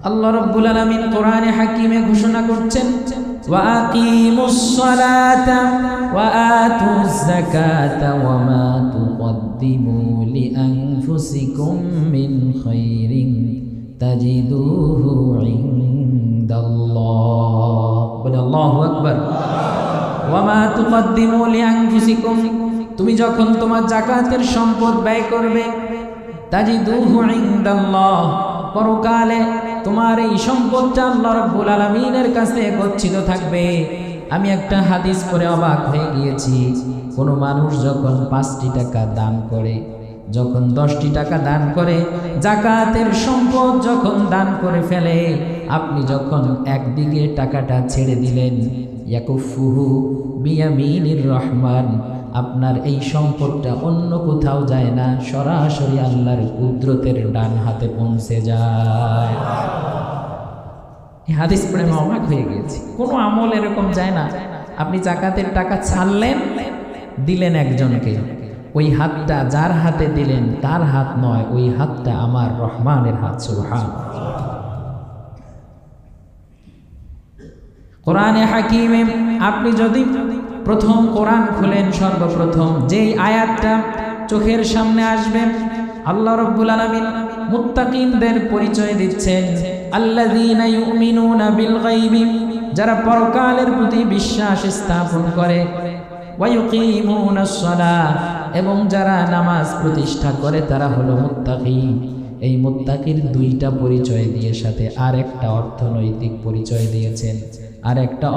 আল্লাহ রাব্বুল আলামিন কোরআনে হাকিমে ঘোষণা করছেন, ওয়া আকিমুস সালাতা ওয়া আতুজ যাকাতা ওয়া মা তুকদ্দিমু লিআনফুসিকুম মিন খাইরিন তাজিদুহু ইনদাল্লাহ। বলে আল্লাহু আকবার। ওয়া মা তুকদ্দিমু লিআনফুসিকুম, তুমি যখন তোমার যাকাতের সম্পদ ব্যয় করবে, তাজিদুহু ইনদাল্লাহ, পরকালে তোমার এই সম্পদটা আল্লাহ রাব্বুল আলামিনের কাছে গচ্ছিত থাকবে। আমি একটা হাদিস পড়ে অবাক হয়ে গিয়েছি। কোনো মানুষ যখন 5টি টাকা দান করে, যখন 10টি টাকা দান করে, যাকাতের সম্পদ যখন দান করে ফেলে, আপনি যখন একদিকে টাকাটা ছেড়ে দিলেন, ইয়াকুফুহু বিয়ামিনির রহমান, আপনার এই সম্পদটা অন্য কোথাও যায় না, সরাসরি আল্লাহর কুদরতের ডান হাতে পৌঁছে যায়। এই হাদিস পড়ে আমি অবাক হয়ে গেছি। কোনো আমল এরকম যায় না, আপনি যাকাতের টাকা ছাড়লেন, দিলেন একজনকে, ওই হাতটা যার হাতে দিলেন তার হাত নয়, ওই হাতটা আমার রহমানের হাত। সুবহানাল্লাহ। কোরআনে হাকিমে আপনি যদি প্রথম কোরআন খুলেন, সর্বপ্রথম যেই আয়াতটা চোখের সামনে আসবে, আল্লাহ রাব্বুল আলামিন মুত্তাকিনদের পরিচয় দিচ্ছেন, আল্লাযীনা ইউমিনুনা বিল গায়বি, যারা পরকালের প্রতি বিশ্বাস স্থাপন করে, ওয়া ইউকিমুনাস সালাত, এবং যারা নামাজ প্রতিষ্ঠা করে, তারা হলো মুত্তাকি। এই মুত্তাকির 2টা পরিচয় দিয়ে সাথে আরেকটা অর্থনৈতিক পরিচয় দিয়েছেন। আর একটা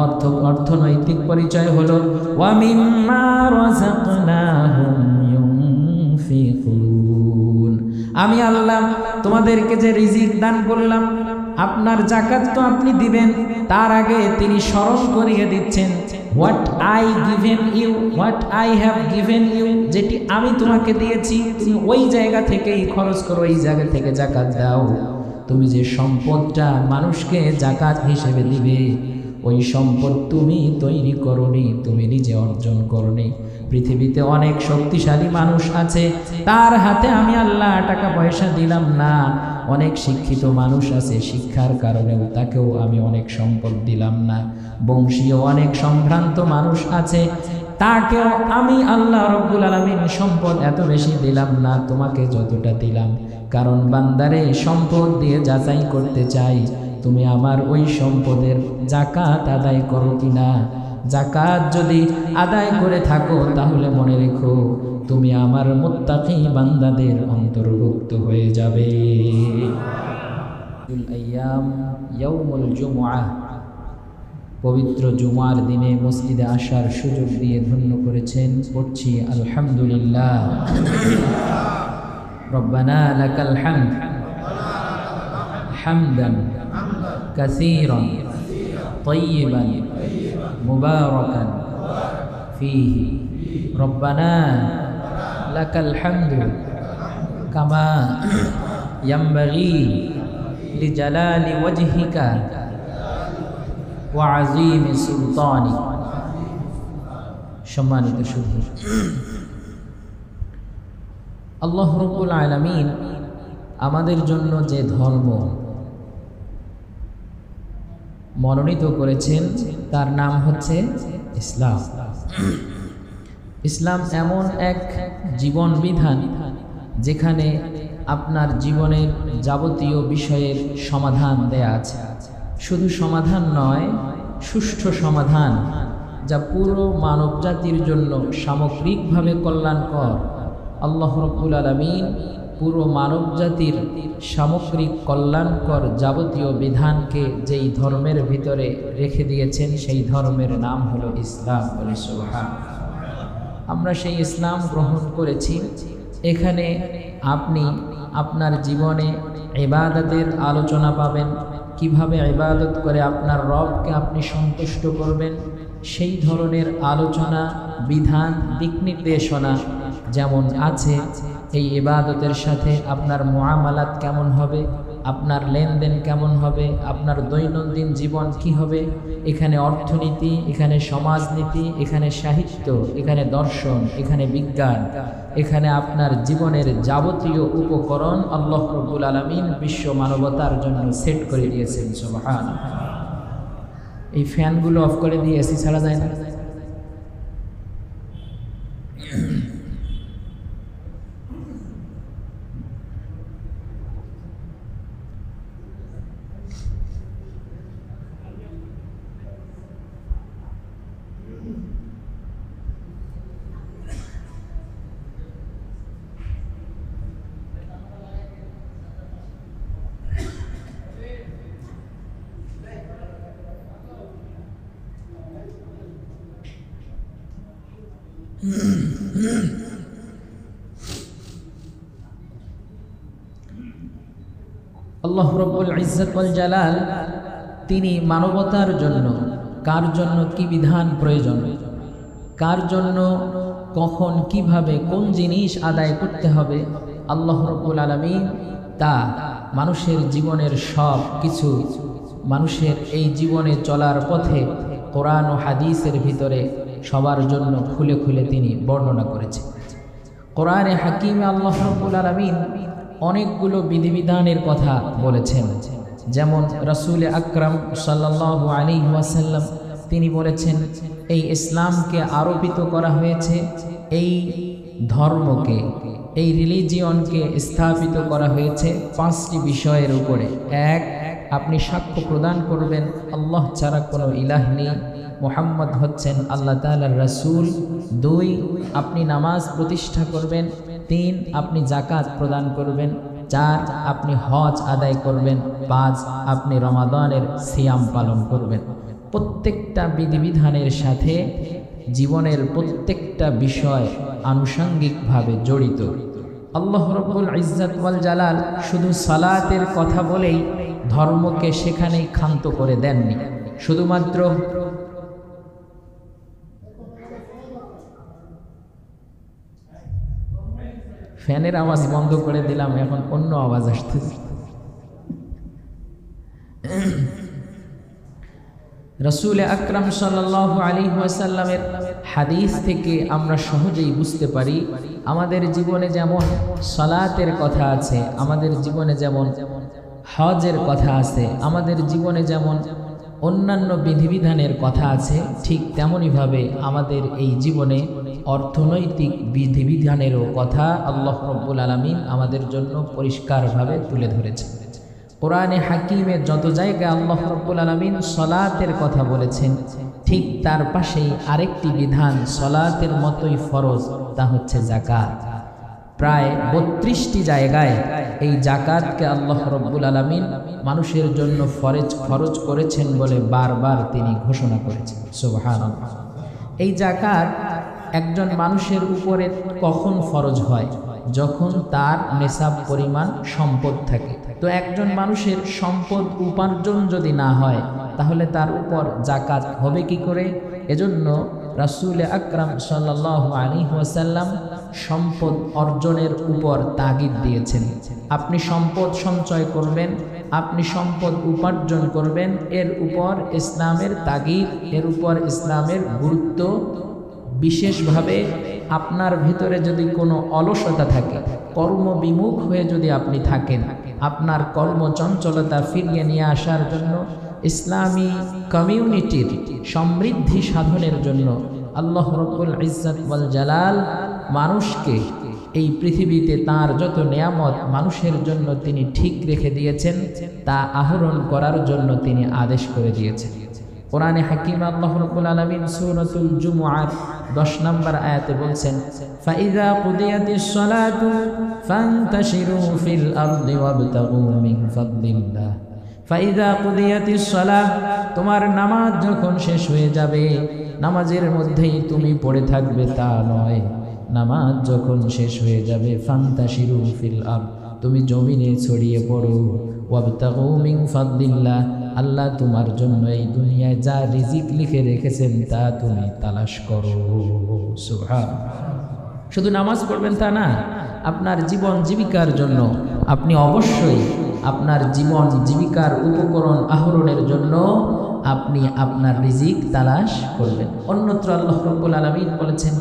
অর্থনৈতিক পরিচয় হলো ওয়া মিম্মা রাযাকনাহুম ইউনফিকুন, আমি আল্লাহ তোমাদেরকে যে রিজিক দান করলাম, আপনার যাকাত তো আপনি দিবেন, তার আগে তিনি স্মরণ করিয়ে দিচ্ছেন, what I given you, what I have given you, যেটি আমি তোমাকে দিয়েছি তুমি ওই জায়গা থেকেই খরচ করো, ওই জায়গা থেকে যাকাত দাও। তুমি যে সম্পদটা মানুষকে যাকাত হিসেবে দিবে, ওই সম্পদ তুমি তৈরি করনি, তুমি নিজে অর্জন করনি। পৃথিবীতে অনেক শক্তিশালী মানুষ আছে, তার হাতে আমি আল্লাহ টাকা পয়সা দিলাম না। অনেক শিক্ষিত মানুষ আছে, শিক্ষার কারণেও তাকেও আমি অনেক সম্পদ দিলাম না। বংশীয় অনেক সম্ভ্রান্ত মানুষ আছে, তাকেও আমি আল্লাহ রাব্বুল আলামিন সম্পদ এত বেশি দিলাম না তোমাকে যতটা দিলাম। কারণ বান্দারে সম্পদ দিয়ে যাচাই করতে চাই, তুমি আমার ওই সম্পদের যাকাত আদায় করো কিনা। যাকাত যদি আদায় করে থাকো, তাহলে মনে রেখো তুমি আমার মুত্তাকি বান্দাদের অন্তর্ভুক্ত হয়ে যাবে। ইয়াউমুল জুমআহ, পবিত্র জুমার দিনে মসজিদে আসার সুযোগ দিয়ে ধন্য করেছেন। পড়ছি আলহামদুলিল্লাহ। রব্বানা লাকাল হামদ হামদান কাসীরান তাইয়িবান মুবারাকান ফীহি। রব্বানা লাকাল হামদু কামা ইয়ানবাগী লিজালালি ওয়াজহিকা ওয়া আযীমি সুলতানিক। সম্মানিত সুধী, আল্লাহ রাব্বুল আলামিন আমাদের জন্য যে ধর্ম মনোনীত করেছেন তার নাম হচ্ছে ইসলাম। ইসলাম এমন এক জীবন বিধান যেখানে আপনার জীবনের যাবতীয় বিষয়ের সমাধান দেয়া আছে। শুধু সমাধান নয়, সুষ্ঠু সমাধান, যা পুরো মানব জাতির জন্য সামগ্রিকভাবে কল্যাণকর। আল্লাহ রাব্বুল আলামিন পুরো মানব জাতির সামগ্রিক কল্যাণকর যাবতীয় বিধানকে যেই ধর্মের ভিতরে রেখে দিয়েছেন, সেই ধর্মের নাম হলো ইসলাম। বলি সুবহানাল্লাহ। আমরা সেই ইসলাম গ্রহণ করেছি। এখানে আপনি আপনার জীবনে ইবাদতের আলোচনা পাবেন, কিভাবে ইবাদত করে আপনার রবকে আপনি সন্তুষ্ট করবেন, সেই ধরনের আলোচনা, বিধান, দিক নির্দেশনা যেমন আছে। এই ইবাদতের সাথে আপনার মুআমালাত কেমন হবে, আপনার লেনদেন কেমন হবে, আপনার দৈনন্দিন জীবন কি হবে। এখানে অর্থনীতি, এখানে সমাজনীতি, এখানে সাহিত্য, এখানে দর্শন, এখানে বিজ্ঞান, এখানে আপনার জীবনের যাবতীয় উপকরণ আল্লাহ রাব্বুল আলামিন বিশ্ব মানবতার জন্য সেট করে দিয়েছেন। সুবহানাল্লাহ। এই ফ্যানগুলো অফ করে দিয়ে এসি ছাড়া যায় না? আল্লাহ রাব্বুল ইজ্জত ওয়াল জালাল তিনি মানবতার জন্য কার জন্য কি বিধান প্রয়োজন, কার জন্য কখন কিভাবে কোন জিনিস আদায় করতে হবে, আল্লাহ রাব্বুল আলামিন তা মানুষের জীবনের সব কিছু, মানুষের এই জীবনে চলার পথে কোরআন ও হাদিসের ভিতরে সবার জন্য খুলে খুলে তিনি বর্ণনা করেছেন। কোরআনে হাকিমে আল্লাহ রাব্বুল আলামিন অনেকগুলো বিধিবিধানের কথা বলেছেন। যেমন রাসূল আকরাম সাল্লাল্লাহু আলাইহি ওয়াসাল্লাম তিনি বলেছেন, এই ইসলামকে আরোপিত করা হয়েছে, এই ধর্মকে, এই রিলিজিয়নকে স্থাপিত করা হয়েছে 5টি বিষয়ের উপরে। 1, আপনি সাক্ষ্য প্রদান করবেন আল্লাহ ছাড়া কোনো ইলাহ নেই, মুহাম্মদ হচ্ছেন আল্লাহ তাআলার রাসূল। 2, আপনি নামাজ প্রতিষ্ঠা করবেন। 3, আপনি যাকাত প্রদান করবেন। 4, আপনি হজ আদায় করবেন। 5, আপনি রমাদানের সিয়াম পালন করবেন। প্রত্যেকটা বিধিবিধানের সাথে জীবনের প্রত্যেকটা বিষয় আনুষঙ্গিকভাবে জড়িত। আল্লাহ রাব্বুল ইজ্জত ওয়াল জালাল শুধু সালাতের কথা বলেই ধর্মকে সেখানেই ক্ষান্ত করে দেননি। শুধুমাত্র ফ্যানের আওয়াজ বন্ধ করে দিলাম, এখন অন্য আওয়াজ আসতেছে। রাসূল আকরাম সাল্লাল্লাহু আলাইহি ওয়াসাল্লামের হাদিস থেকে আমরা সহজেই বুঝতে পারি, আমাদের জীবনে যেমন সালাতের কথা আছে, আমাদের জীবনে যেমন হজের কথা আছে, আমাদের জীবনে যেমন অন্যান্য বিধিবিধানের কথা আছে, ঠিক তেমনইভাবে আমাদের এই জীবনে অর্থনৈতিক বিধিবিধানেরও কথা আল্লাহ রাব্বুল আলামিন আমাদের জন্য পরিষ্কারভাবে তুলে ধরেছেন। কোরআনে হাকিমে যত জায়গায় আল্লাহ রাব্বুল আলামিন সালাতের কথা বলেছেন, ঠিক তার পাশেই আরেকটি বিধান সালাতের মতোই ফরজ, তা হচ্ছে যাকাত। প্রায় 32টি জায়গায় এই যাকাতকে আল্লাহ রাব্বুল আলামিন মানুষের জন্য ফরজ করেছেন বলে বারবার তিনি ঘোষণা করেছেন। সুবহানাল্লাহ। এই যাকাত একজন মানুষের উপরে কখন ফরজ হয়? যখন তার নেসাব পরিমাণ সম্পদ থাকে। তো একজন মানুষের সম্পদ উপার্জন যদি না হয়, তাহলে তার উপর যাকাত হবে কি করে? এজন্য রাসূল আকরাম সাল্লাল্লাহু আলাইহি ওয়াসাল্লাম সম্পদ অর্জনের উপর তাগিদ দিয়েছেন। আপনি সম্পদ সঞ্চয় করবেন, আপনি সম্পদ উপার্জন করবেন, এর উপর ইসলামের তাগিদ, এর উপর ইসলামের গুরুত্ব। বিশেষভাবে আপনার ভিতরে যদি কোনো অলসতা থাকে, কর্মবিমুখ হয়ে যদি আপনি থাকেন, আপনার কর্মচঞ্চলতা ফিরিয়ে নিয়ে আসার জন্য, ইসলামী কমিউনিটির সমৃদ্ধি সাধনের জন্য আল্লাহ রাব্বুল ইজ্জত ওয়াল জালাল মানুষকে এই পৃথিবীতে তার যত নেয়ামত মানুষের জন্য তিনি ঠিক রেখে দিয়েছেন, তা আহরণ করার জন্য তিনি আদেশ করে দিয়েছেন। কোরআনে হাকিম আল্লাহ রাব্বুল আলামিন সূরাতুল জুমুআর 10 নম্বর আয়াতে বলছেন, ফাইযা কুদিয়াতিস সালাতু ফান্তাশিরু ফিল আরদি ওয়াবতাগু মিন ফাদলিল্লাহ। ফাইযা কুদিয়াতিস সালাহ, তোমার নামাজ যখন শেষ হয়ে যাবে, নামাজের মধ্যেই তুমি পড়ে থাকবে তা নয়। নামাজ যখন শেষ হয়ে যাবে, ফান্তাশিরু ফিল আরদ, তুমি জমিনে ছড়িয়ে পড়ো। ওয়াবতাগু মিন ফাদলিল্লাহ, আল্লাহ তোমার জন্য এই দুনিয়ায় যা রিজিক লিখে রেখেছেন তা তুমি তালাশ করো। সুবহানাল্লাহ। শুধু নামাজ পড়বেন তা না, আপনার জীবন জীবিকার জন্য আপনি অবশ্যই আপনার জীবন জীবিকার উপকরণ আহরণের জন্য আপনি আপনার রিজিক তালাশ করবেন। অন্যত্র আল্লাহ রাব্বুল আলামিন বলেছেন,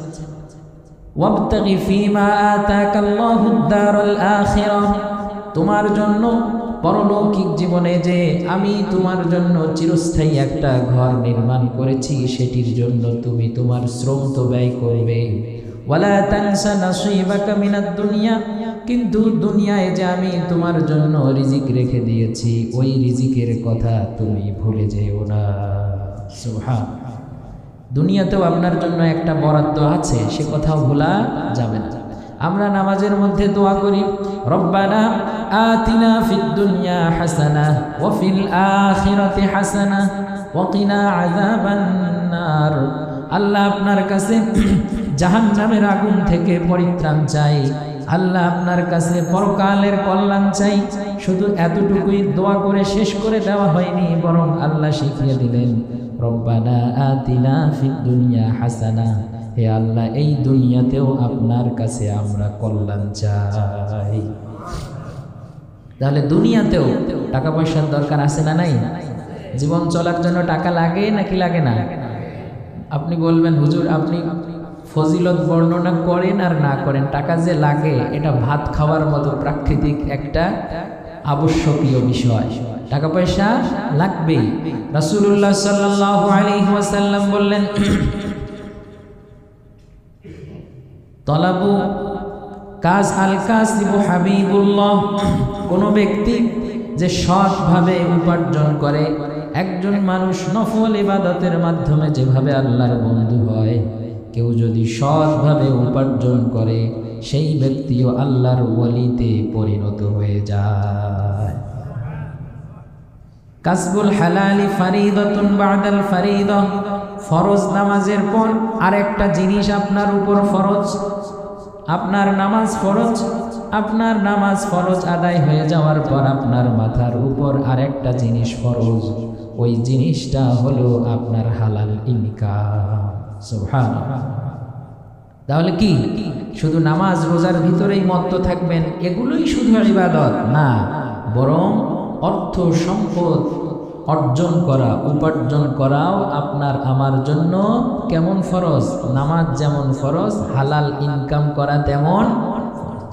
ওয়াবতাগি ফীমা আতাকাল্লাহুদ দারাল আখিরাহ, তোমার জন্য পরলৌকিক জীবনে যে আমি তোমার জন্য চিরস্থায়ী একটা ঘর নির্মাণ করেছি, সেটির জন্য তুমি তোমার শ্রম তো ব্যয় করবে। ওয়ালা তানসা নাসীবাকা মিনাদ দুনিয়া, কিন্তু দুনিয়ায় যে আমি তোমার জন্য রিজিক রেখে দিয়েছি, ওই রিজিকের কথা তুমি ভুলে যেও না। সুবহানাল্লাহ। দুনিয়াতেও আপনার জন্য একটা বরাদ্দ আছে, সে কথাও ভোলা যাবে না। আমরা নামাজের মধ্যে দোয়া করি, রব্বানা আতিনা ফিদ দুনিয়া হাসানাহ ওয়া ফিল আখিরাতি হাসানাহ ওয়া কিনা আযাবান নার। আল্লাহ আপনার কাছে জাহান্নামের আগুন থেকে পরিত্রাণ চাই, আল্লাহ আপনার কাছে পরকালের কল্যাণ চাই। শুধু এতটুকুই দোয়া করে শেষ করে দেওয়া হয়নি, বরং আল্লাহ শিখিয়ে দিলেন, রব্বানা আতিনা ফিদ দুনিয়া হাসানাহ, হে আল্লাহ এই দুনিয়াতেও আপনার কাছে আমরা কল্যাণ চাই। তাহলে দুনিয়াতেও টাকা পয়সার দরকার আছে না নাই? জীবন চলার জন্য টাকা লাগে নাকি লাগে না? আপনি বলবেন, হুজুর আপনি ফজিলত বর্ণনা করেন আর না করেন, টাকা যে লাগে এটা ভাত খাওয়ার মতো প্রাকৃতিক একটা আবশ্যকীয় বিষয়। টাকা পয়সা লাগবেই। রাসূলুল্লাহ সাল্লাল্লাহু আলাইহি ওয়াসাল্লাম বললেন, তলাবু কাজ আল কাসিবু হাবিবুল্লাহ, কোন ব্যক্তি যে সৎভাবে উপার্জন করে, একজন মানুষ নফল ইবাদতের মাধ্যমে যেভাবে আল্লাহর বন্ধু হয়, কেউ যদি সৎভাবে উপার্জন করে, সেই ব্যক্তিও আল্লাহর ওয়ালিতে পরিণত হয়ে যায়। কাসবুল হালালি ফারিদাতুন বাদাল ফারিদা, ফরজ নামাজের পর আরেকটা জিনিস আপনার উপর ফরজ। আপনার নামাজ ফরজ, আপনার নামাজ ফরজ আদায় হয়ে যাওয়ার পর আপনার মাথার উপর আরেকটা জিনিস ফরজ। ওই জিনিসটা হলো আপনার হালাল ইনকাম। সুবহানাল্লাহ। তাহলে কি শুধু নামাজ রোজার ভিতরেই মত্ত থাকবেন, এগুলোই শুধু ইবাদত না, বরং অর্থ সম্পদ অর্জন করা, উপার্জন করাও আপনার আমার জন্য কেমন ফরজ? নামাজ যেমন ফরজ, হালাল ইনকাম করা তেমন ফরজ।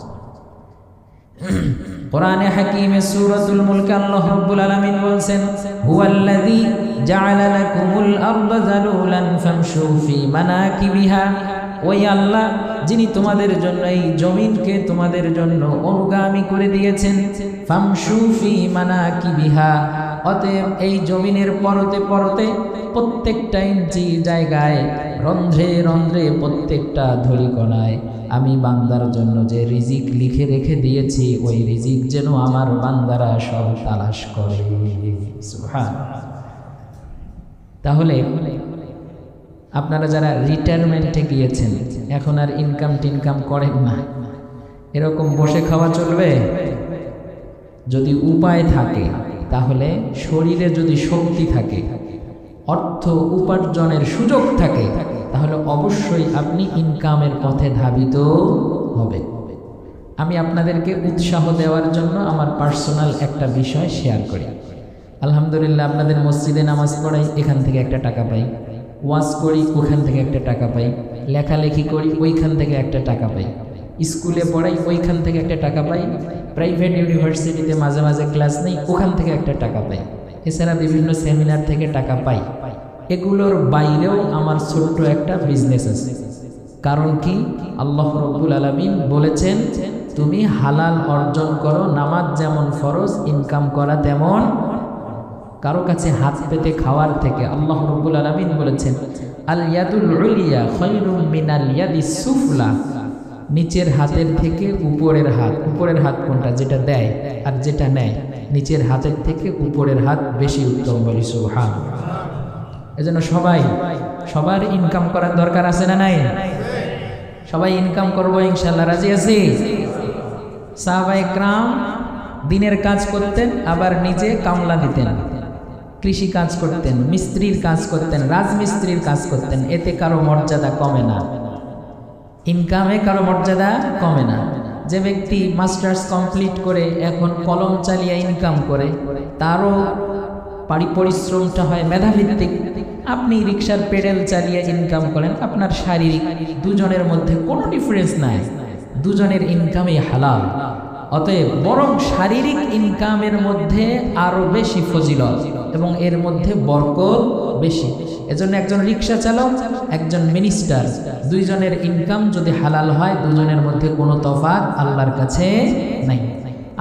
কোরআনে হাকিমে সূরাতুল মুলক আল্লাহ রাব্বুল আলামিন বলেন, হুয়াল্লাযী জাআলা লাকুমুল আরদা যালুলান ফামশু ফি মানাকিবিহা, ওই আল্লাহ যিনি তোমাদের জন্য এই জমিনকে তোমাদের জন্য অনুগামী করে দিয়েছেন। ফামশু ফি মানাকিবিহা, অতএব এই জমিনের পরতে পরতে প্রত্যেকটা ইঞ্চি জায়গায়, রন্ধ্রে রন্ধ্রে প্রত্যেকটা ধূলিকণায় আমি বান্দার জন্য যে রিজিক লিখে রেখে দিয়েছি, ওই রিজিক যেন আমার বান্দারা সব তালাশ করে। সুবহানাল্লাহ। তাহলে আপনারা যারা রিটায়ারমেন্টে গিয়েছেন, এখন আর ইনকাম টিনকাম করেন না, এরকম বসে খাওয়া চলবে? যদি উপায় থাকে, তাহলে শরীরে যদি শক্তি থাকে, অর্থ উপার্জনের সুযোগ থাকে, তাহলে অবশ্যই আপনি ইনকামের পথে ধাবিত হবে। আমি আপনাদেরকে উৎসাহ দেওয়ার জন্য আমার পার্সোনাল একটা বিষয় শেয়ার করি। আলহামদুলিল্লাহ, আপনাদের মসজিদে নামাজ পড়াই, এখান থেকে একটা টাকা পাই। ওয়াজ করি, ওখান থেকে একটা টাকা পাই। লেখালেখি করি, ওইখান থেকে একটা টাকা পাই। স্কুলে পড়াই, ওইখান থেকে একটা টাকা পাই। প্রাইভেট ইউনিভার্সিটিতে মাঝে মাঝে ক্লাস নেই, ওখান থেকে একটা টাকা পাই। এছাড়া বিভিন্ন সেমিনার থেকে টাকা পাই। এগুলোর বাইরেও আমার ছোট্ট একটা বিজনেস আছে। কারণ কি? আল্লাহ রাব্বুল আলামিন বলেছেন, তুমি হালাল অর্জন করো, নামাজ যেমন ফরজ, ইনকাম করা তেমন। কারো কাছে হাত পেতে খাওয়ার থেকে আল্লাহ রাব্বুল আলামিন বলেছেন, আল ইয়াদুল উলিয়া খায়রুম মিনাল ইয়াদিস সুফলা, নিচের হাতের থেকে উপরের হাত। উপরের হাত কোনটা? যেটা দেয়, আর যেটা নেয়। নিচের হাতের থেকে উপরের হাত বেশি উত্তম। বলি সুবহানাল্লাহ। এজন্য সবার ইনকাম করার দরকার আছে না নাই? সবাই ইনকাম করবো ইনশাআল্লাহ, রাজি আছি? সাহাবায়ে কেরাম দিনের কাজ করতেন, আবার নিজে কামলা দিতেন, কৃষি কাজ করতেন, মিস্ত্রির কাজ করতেন, রাজমিস্ত্রির কাজ করতেন। এতে কারো মর্যাদা কমে না, ইনকামে কারো মর্যাদা কমে না। যে ব্যক্তি মাস্টার্স কমপ্লিট করে এখন কলম চালিয়ে ইনকাম করে, তারও পরিশ্রমটা হয় মেধাভিত্তিক। আপনি রিক্সার পেডেল চালিয়ে ইনকাম করেন, আপনার শারীরিক, দুজনের মধ্যে কোনো ডিফারেন্স নাই, দুজনের ইনকামই হালাল। অতএব বরং শারীরিক ইনকামের মধ্যে আরো বেশি ফজিলত এবং এর মধ্যে বরকত বেশি। এজন্য একজন রিক্সা চালক, একজন মিনিস্টার, দুইজনের ইনকাম যদি হালাল হয়, দুজনের মধ্যে কোনো তফাৎ আল্লাহর কাছে নাই।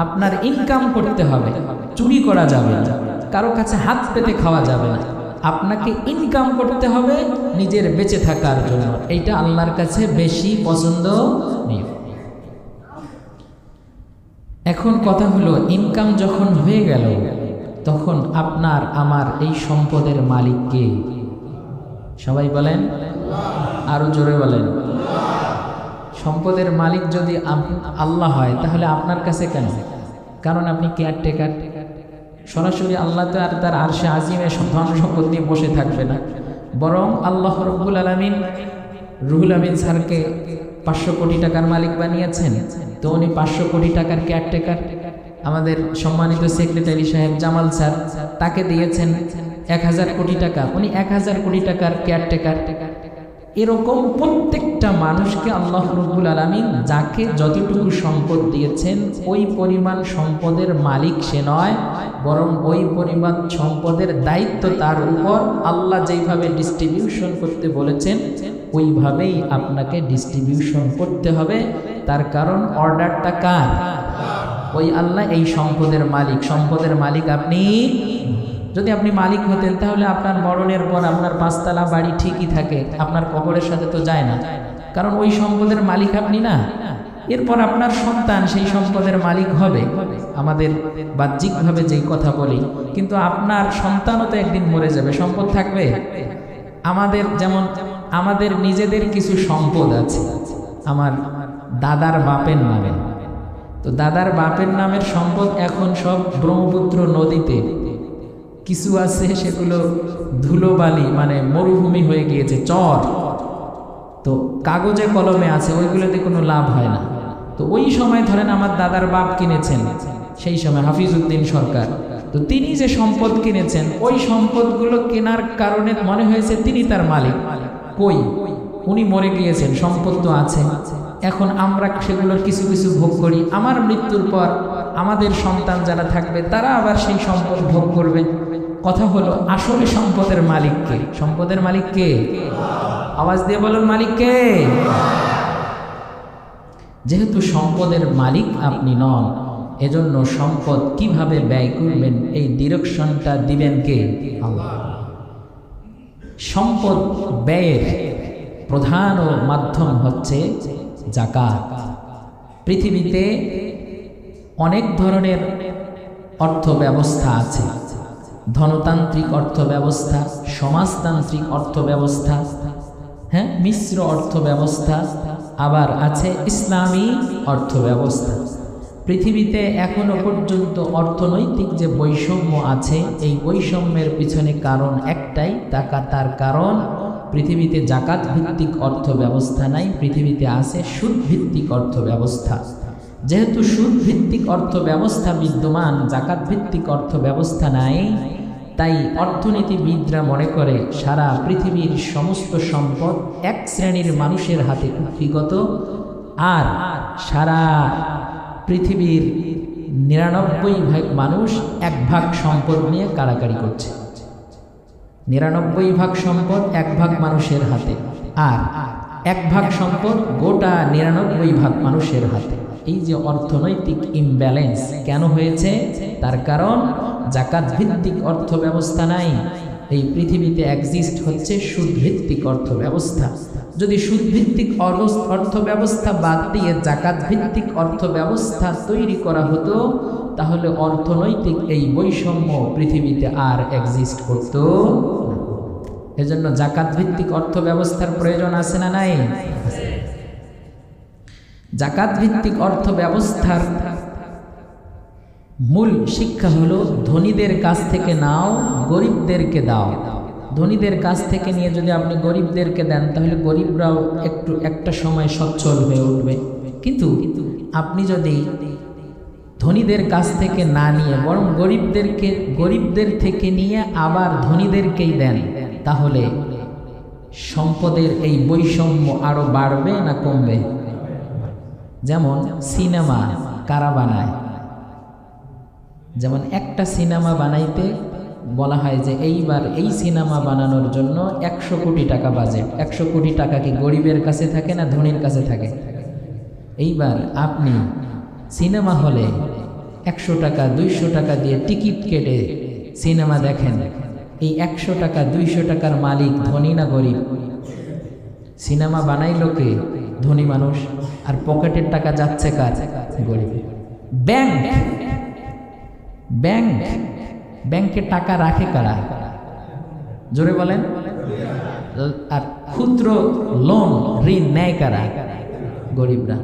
আপনার ইনকাম করতে হবে, চুরি করা যাবে না, কারো কাছে হাত পেতে খাওয়া যাবে না। আপনাকে ইনকাম করতে হবে নিজের বেঁচে থাকার জন্য, এইটা আল্লাহর কাছে বেশি পছন্দনীয়। এখন কথা হলো, ইনকাম যখন হয়ে গেল, তখন আপনার আমার এই সম্পদের মালিক কে? সবাই বলেন, আরো জোরে বলেন। সম্পদের মালিক যদি আল্লাহ হয়, তাহলে আপনার কাছে কেন? কারণ আপনি কেয়ারটেকার। সরাসরি আল্লাহ তো আর তার আরশে আজিমে ধন সম্পদ নিয়ে বসে থাকবে না, বরং আল্লাহ রব্বুল আলামিন রুহুল আমিন স্যারকে 500 কোটি টাকার মালিক বানিয়েছেন, তো উনি 500 কোটি টাকার কেয়ারটেকার। আমাদের সম্মানিত সেক্রেটারি সাহেব জামাল স্যার, তাকে দিয়েছেন 1000 কোটি টাকা, উনি 1000 কোটি টাকার কেয়ারটেকার। এরকম প্রত্যেকটা মানুষকে আল্লাহ রব্বুল আলামিন যাকে যতটুকু সম্পদ দিয়েছেন, ওই পরিমাণ সম্পদের মালিক সে নয়, বরং ওই পরিমাণ সম্পদের দায়িত্ব তার উপর। আল্লাহ যেইভাবে ডিস্ট্রিবিউশন করতে বলেছেন, ওইভাবেই আপনাকে ডিস্ট্রিবিউশন করতে হবে। তার কারণ অর্ডারটা কার? ওই আল্লাহ এই সম্পদের মালিক। সম্পদের মালিক আপনি। যদি আপনি মালিক হতেন, তাহলে আপনার মরণের পর আপনার 5 তলা বাড়ি ঠিকই থাকে, আপনার কবরের সাথে তো যায় না, কারণ ওই সম্পদের মালিক আপনি না। এরপর আপনার সন্তান সেই সম্পদের মালিক হবে, আমাদের বাহ্যিকভাবে যেই কথা বলি, কিন্তু আপনার সন্তানও তো একদিন মরে যাবে, সম্পদ থাকবে। আমাদের যেমন আমাদের নিজেদের কিছু সম্পদ আছে আমার দাদার বাপের নামে, তো দাদার বাপের নামের সম্পদ এখন সব ব্রহ্মপুত্র নদীতে, কিছু আছে সেগুলো ধুলোবালি, মানে মরুভূমি হয়ে গিয়েছে, চর, তো কাগজে কলমে আছে, ওইগুলোতে কোনো লাভ হয় না। তো ওই সময় ধরেন আমার দাদার বাপ কিনেছেন, সেই সময় হাফিজউদ্দিন সরকার, তো তিনি যে সম্পদ কিনেছেন, ওই সম্পদগুলো কেনার কারণে মনে হয়েছে তিনি তার মালিক। কই, উনি মরে গিয়েছেন, সম্পদ তো আছে, এখন আমরা সেগুলোর কিছু কিছু ভোগ করি। আমার মৃত্যুর পর আমাদের সন্তান যারা থাকবে, তারা আবার সেই সম্পদ ভোগ করবে। কথা হলো, আসলে সম্পদের মালিক কে? সম্পদের মালিক কে? আওয়াজ দিয়ে বলুন, মালিক কে? যেহেতু সম্পদের মালিক আপনি নন, এজন্য সম্পদ কিভাবে ব্যয় করবেন, এই ডিরেকশনটা দিবেন কে? আল্লাহ। সম্পদ ব্যয়ের প্রধান মাধ্যম হচ্ছে যাকাত। পৃথিবীতে অনেক ধরনের অর্থ ব্যবস্থা আছে, ধনতান্ত্রিক অর্থ ব্যবস্থা, সমাজতান্ত্রিক অর্থ ব্যবস্থা, হ্যাঁ, মিশ্র অর্থ ব্যবস্থা, আবার আছে ইসলামী অর্থ ব্যবস্থা। পৃথিবীতে এখনো পর্যন্ত অর্থনৈতিক যে বৈষম্য আছে, এই বৈষম্যের পিছনে কারণ একটাই, তার কারণ পৃথিবীতে জাকাত ভিত্তিক অর্থ ব্যবস্থা নাই, পৃথিবীতে আছে সুদ ভিত্তিক অর্থ ব্যবস্থা। যেহেতু সুদ ভিত্তিক অর্থ ব্যবস্থা বিদ্যমান, জাকাত ভিত্তিক অর্থ ব্যবস্থা নাই, তাই অর্থনীতিবিদরা মনে করে সারা পৃথিবীর সমস্ত সম্পদ এক শ্রেণীর মানুষের হাতে কুক্ষিগত, আর সারা পৃথিবীর 99 ভাগ মানুষ 1 ভাগ সম্পদ নিয়ে কাড়াকাড়ি করছে। 99 ভাগ সম্পদ 1 ভাগ মানুষের হাতে, আর 1 ভাগ সম্পদ গোটা 99 ভাগ মানুষের হাতে। এই যে অর্থনৈতিক ইমব্যালেন্স কেন হয়েছে, তার কারণ জাকাত ভিত্তিক অর্থ ব্যবস্থা নাই। এই পৃথিবীতে এক্সিস্ট হচ্ছে সুদ ভিত্তিক অর্থ ব্যবস্থা। যদি সুদ ভিত্তিক অর্থ ব্যবস্থা বাদ দিয়ে জাকাত ভিত্তিক অর্থ ব্যবস্থা তৈরি করা হতো, তাহলে অর্থনৈতিক এই বৈষম্য পৃথিবীতে আর এক্সিস্ট করত না। এজন্য জাকাত ভিত্তিক অর্থ ব্যবস্থার প্রয়োজন আছে না নাই? জাকাত ভিত্তিক অর্থ ব্যবস্থার মূল শিক্ষা হলো, ধনীদের কাছ থেকে নাও, গরিবদেরকে দাও। ধনীদের কাছ থেকে নিয়ে যদি আপনি গরিবদেরকে দেন, তাহলে গরিবরাও একটা সময় সচ্ছল হয়ে উঠবে। কিন্তু আপনি যদি ধনীদের কাছ থেকে না নিয়ে বরং গরিবদের থেকে নিয়ে আবার ধনীদেরকেই দেন, তাহলে সম্পদের এই বৈষম্য আরো বাড়বে না কমবে? যেমন সিনেমা কারা বানায়? যেমন একটা সিনেমা বানাইতে বলা হয় যে এইবার এই সিনেমা বানানোর জন্য 100 কোটি টাকা বাজেট। 100 কোটি টাকা কি গরিবের কাছে থাকে না ধনীর কাছে থাকে? এইবার আপনি সিনেমা হলে 100 টাকা 200 টাকা দিয়ে টিকিট কেটে সিনেমা দেখেন, এই 100 টাকা 200 টাকার মালিক ধনী না গরিব? সিনেমা বানাইলো কে? ধনী মানুষ। আর পকেটের টাকা যাচ্ছে কার? গরিব। ব্যাংকে টাকা রাখে কারা? জোরে বলেন। আর ক্ষুদ্র লোন ঋণ নেয় কারা? গরিবরা।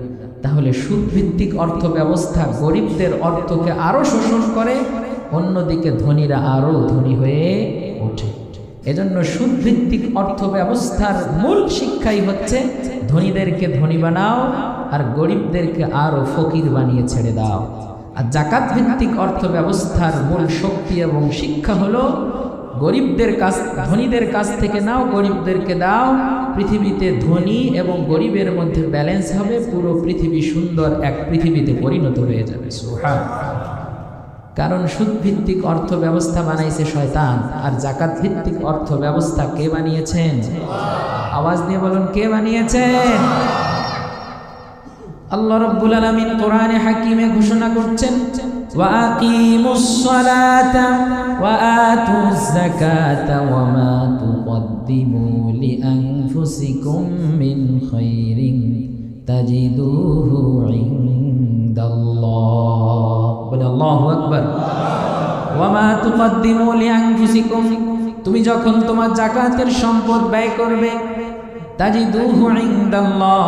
তাহলে সুদভিত্তিক অর্থ ব্যবস্থা গরিবদের অর্থকে আরো শোষণ করে, অন্যদিকে ধনীরা আরো ধনী হয়ে ওঠে। এজন্য সুদভিত্তিক অর্থ ব্যবস্থার মূল শিক্ষাই হচ্ছে ধনীদেরকে ধনী বানাও আর গরিবদেরকে আরো ফকির বানিয়ে ছেড়ে দাও। আর জাকাত ভিত্তিক অর্থ ব্যবস্থার মূল শক্তি এবং শিক্ষা হলো ধনীদের কাছ থেকে নাও, গরিবদেরকে দাও। পৃথিবীতে ধনী এবং গরিবের মধ্যে ব্যালেন্স হবে, পুরো পৃথিবী সুন্দর এক পৃথিবীতে পরিণত হয়ে যাবে। সুবহানাল্লাহ। কারণ সুদ ভিত্তিক অর্থ ব্যবস্থা বানাইছে শয়তান, আর জাকাত ভিত্তিক অর্থ ব্যবস্থা কে বানিয়েছেন? আওয়াজ দিয়ে বলুন, কে বানিয়েছেন? আল্লাহ রাব্বুল আলামিন কোরআনে হাকিমে ঘোষণা করছেন, ওয়া আকিমুস সালাতা ওয়া আতুজ যাকাতা ওয়া মা তুকদ্দিমু লিআনফুসিকুম মিন খাইরিন তাজিদুহু ইনদাল্লাহ। বলে আল্লাহু আকবার। ওয়া মা তুকদ্দিমু লিআনফুসিকুম, তুমি যখন তোমার যাকাতের সম্পদ ব্যয় করবে, তাজিদুহু ইনদাল্লাহ,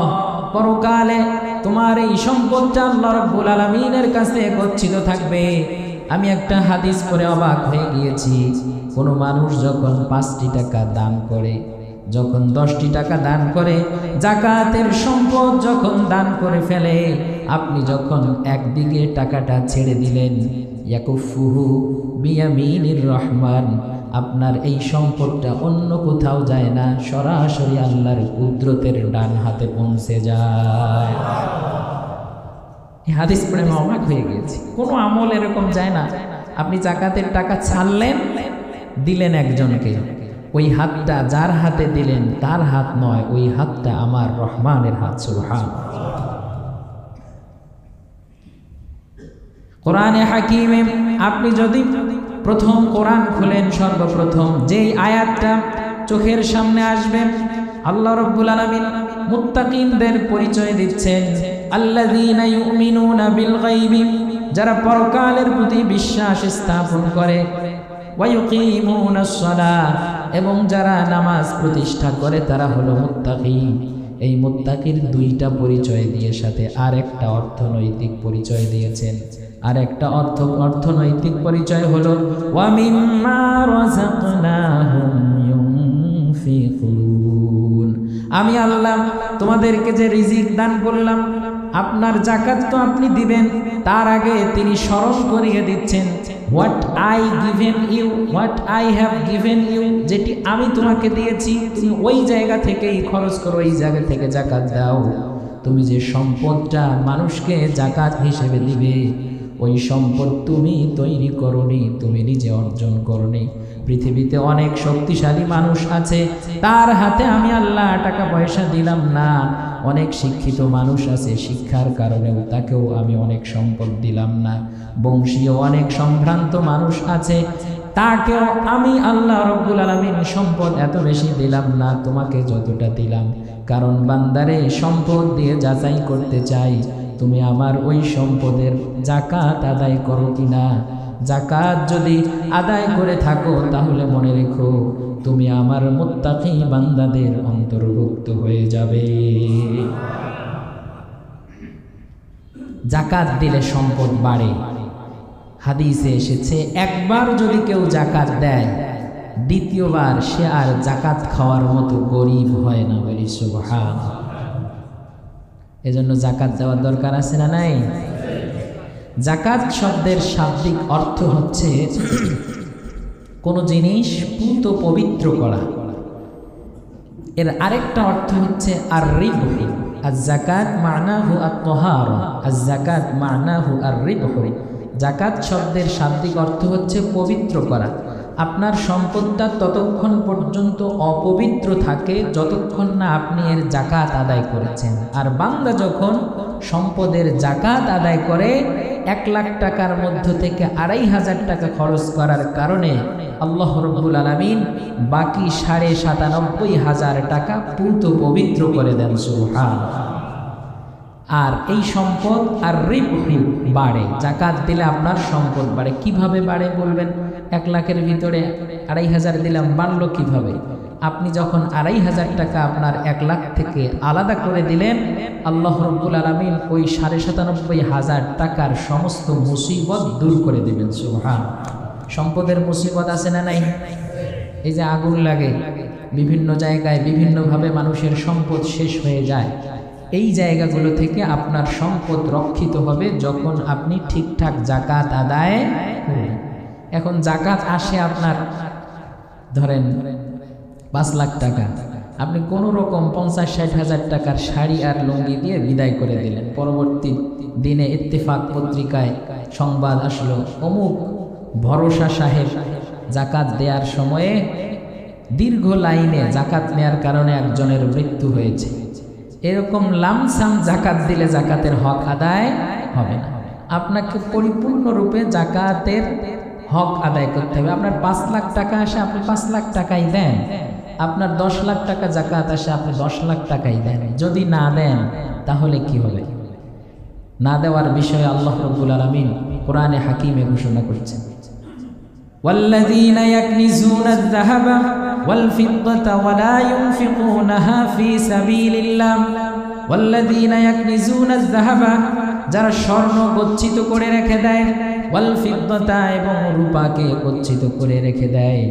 পরকালে তোমার এই সম্পদটা আল্লাহ রাব্বুল আলামিনের কাছে গচ্ছিত থাকবে। আমি একটা হাদিস পড়ে অবাক হয়ে গিয়েছি। কোনো মানুষ যখন 5টি টাকা দান করে, যখন 10টি টাকা দান করে, যাকাতের সম্পদ যখন দান করে ফেলে, আপনি যখন একদিকে টাকাটা ছেড়ে দিলেন, ইয়াকুফুহু বিয়ামিনির রহমান, আপনার এই সম্পদটা অন্য কোথাও যায় না, সরাসরি আল্লাহর কুদরতের ডান হাতে পৌঁছে যায়। এই হাদিস পড়ে আমি অবাক হয়ে গেছি। কোনো আমল এরকম যায় না, আপনি যাকাতের টাকা ছাড়লেন, দিলেন একজনকে, ওই হাতটা যার হাতে দিলেন তার হাত নয়, ওই হাতটা আমার রহমানের হাত। সুবহানাল্লাহ। কোরআনে হাকিমে আপনি যদি প্রথম কোরআন খুলেন, সর্বপ্রথম যেই আয়াতটা চোখের সামনে আসবে, আল্লাহ রাব্বুল আলামিন মুত্তাকিনদের পরিচয় দিচ্ছেন, আল্লাযীনা ইউমিনুনা বিল গায়বি, যারা পরকালের প্রতি বিশ্বাস স্থাপন করে, ওয়া ইউকিমুনাস সালাহ, এবং যারা নামাজ প্রতিষ্ঠা করে তারা হলো মুত্তাকি। এই মুত্তাকির দুইটা পরিচয় দিয়ে সাথে আর একটা অর্থনৈতিক পরিচয় দিয়েছেন। আর একটা অর্থনৈতিক পরিচয় হলো ওয়া মিম্মা রাযাকনাহুম ইউনফিকুন, আমি আল্লাহ তোমাদেরকে যে রিজিক দান করলাম, আপনার যাকাত তো আপনি দিবেন, তার আগে তিনি স্মরণ করিয়ে দিচ্ছেন, what I given you, what I have given you, যেটি আমি তোমাকে দিয়েছি তুমি ওই জায়গা থেকেই খরচ করো, ওই জায়গা থেকে যাকাত দাও। তুমি যে সম্পদটা মানুষকে যাকাত হিসেবে দিবে, ওই সম্পদ তুমি তৈরি করনি, তুমি নিজে অর্জন করনি। পৃথিবীতে অনেক শক্তিশালী মানুষ আছে, তার হাতে আমি আল্লাহ টাকা পয়সা দিলাম না। অনেক শিক্ষিত মানুষ আছে, শিক্ষার কারণেও তাকেও আমি অনেক সম্পদ দিলাম না। বংশীয় অনেক সম্ভ্রান্ত মানুষ আছে, তাকেও আমি আল্লাহ রাব্বুল আলামিন সম্পদ এত বেশি দিলাম না তোমাকে যতটা দিলাম। কারণ বান্দারে সম্পদ দিয়ে যাচাই করতে চাই তুমি আমার ওই সম্পদের যাকাত আদায় করো কিনা। যাকাত যদি আদায় করে থাকো তাহলে মনে রেখো তুমি আমার মুত্তাকি বান্দাদের অন্তর্ভুক্ত হয়ে যাবে। যাকাত দিলে সম্পদ বাড়ে। হাদিসে এসেছে একবার যদি কেউ যাকাত দেয়, দ্বিতীয়বার সে আর যাকাত খাওয়ার মতো গরিব হয় না। বলি সুবহানাল্লাহ। এজন্য জাকাত দেওয়ার দরকার আছে না নাই? জাকাত শব্দের শাব্দিক অর্থ হচ্ছে কোনো জিনিস পূত পবিত্র করা। এর আরেকটা অর্থ হচ্ছে আর রিবহু। আয-যাকাত মা'নাহু আত-তাহারা, আয-যাকাত মা'নাহু আর-রিবহু। জাকাত শব্দের শাব্দিক অর্থ হচ্ছে পবিত্র করা। আপনার সম্পদটা ততক্ষণ পর্যন্ত অপবিত্র থাকে যতক্ষণ না আপনি এর জাকাত আদায় করেছেন। আর বান্দা যখন সম্পদের জাকাত আদায় করে 1 লাখ টাকার মধ্য থেকে 2,500 টাকা খরচ করার কারণে আল্লাহ রাব্বুল আলামিন বাকি 97,500 টাকা পূত পবিত্র করে দেন। সুবহানাল্লাহ। আর এই সম্পদ আর রিবহু বাড়ে, জাকাত দিলে আপনার সম্পদ বাড়ে। কিভাবে বাড়ে বলবেন? 1 লাখের ভিতরে 2,500 দিলাম, বাড়লো কিভাবে? আপনি যখন 2,500 টাকা আপনার 1 লাখ থেকে আলাদা করে দিলেন, আল্লাহ রাব্বুল আলামিন ওই 97,500 টাকার সমস্ত মুসিবত দূর করে দিবেন। সুবহানাল্লাহ। সম্পদের মুসিবত আছে না নাই? এই যে আগুন লাগে বিভিন্ন জায়গায়, বিভিন্নভাবে মানুষের সম্পদ শেষ হয়ে যায়। এই জায়গাগুলো থেকে আপনার সম্পদ রক্ষিত হবে যখন আপনি ঠিকঠাক জাকাত আদায় করবেন। এখন জাকাত আসে আপনার ধরেন 5 লাখ টাকা, আপনি কোনো রকম 50-60 হাজার টাকার শাড়ি আর লুঙ্গি দিয়ে বিদায় করে দিলেন। পরবর্তী দিনে ইত্তেফাক পত্রিকায় সংবাদ আসলো, অমুক ভরসা সাহেব জাকাত দেওয়ার সময়ে দীর্ঘ লাইনে জাকাত নেয়ার কারণে একজনের মৃত্যু হয়েছে। এরকম লামসাম জাকাত দিলে জাকাতের হক আদায় হবে না। আপনাকে পরিপূর্ণরূপে জাকাতের হক আদায় করতে হবে। আপনার 5 লাখ টাকা আসে, আপনি 5 লাখ টাকাই দেন। আপনার 10 লাখ টাকা জাকাত আসে, আপনি 10 লাখ টাকাই দেন। যদি না দেন তাহলে কি হবে? না দেওয়ার বিষয়ে আল্লাহ রাব্বুল আলামিন কোরআনে হাকিমে ঘোষণা করছেন, ওয়াল্লাযীনা ইয়াকনিজুনা আয-যাহাবা ওয়াল-ফিদ্দাতা ওয়া লা ইউনফিকুনাহা ফী সাবিলিল্লাহ। ওয়াল্লাযীনা ইয়াকনিজুনা আয-যাহাবা, যারা স্বর্ণ গচ্ছিত করে রেখে দেয়, ওয়াল-ফিদ্দাতা, এবং রূপাকে গচ্ছিত করে রেখে দেয়।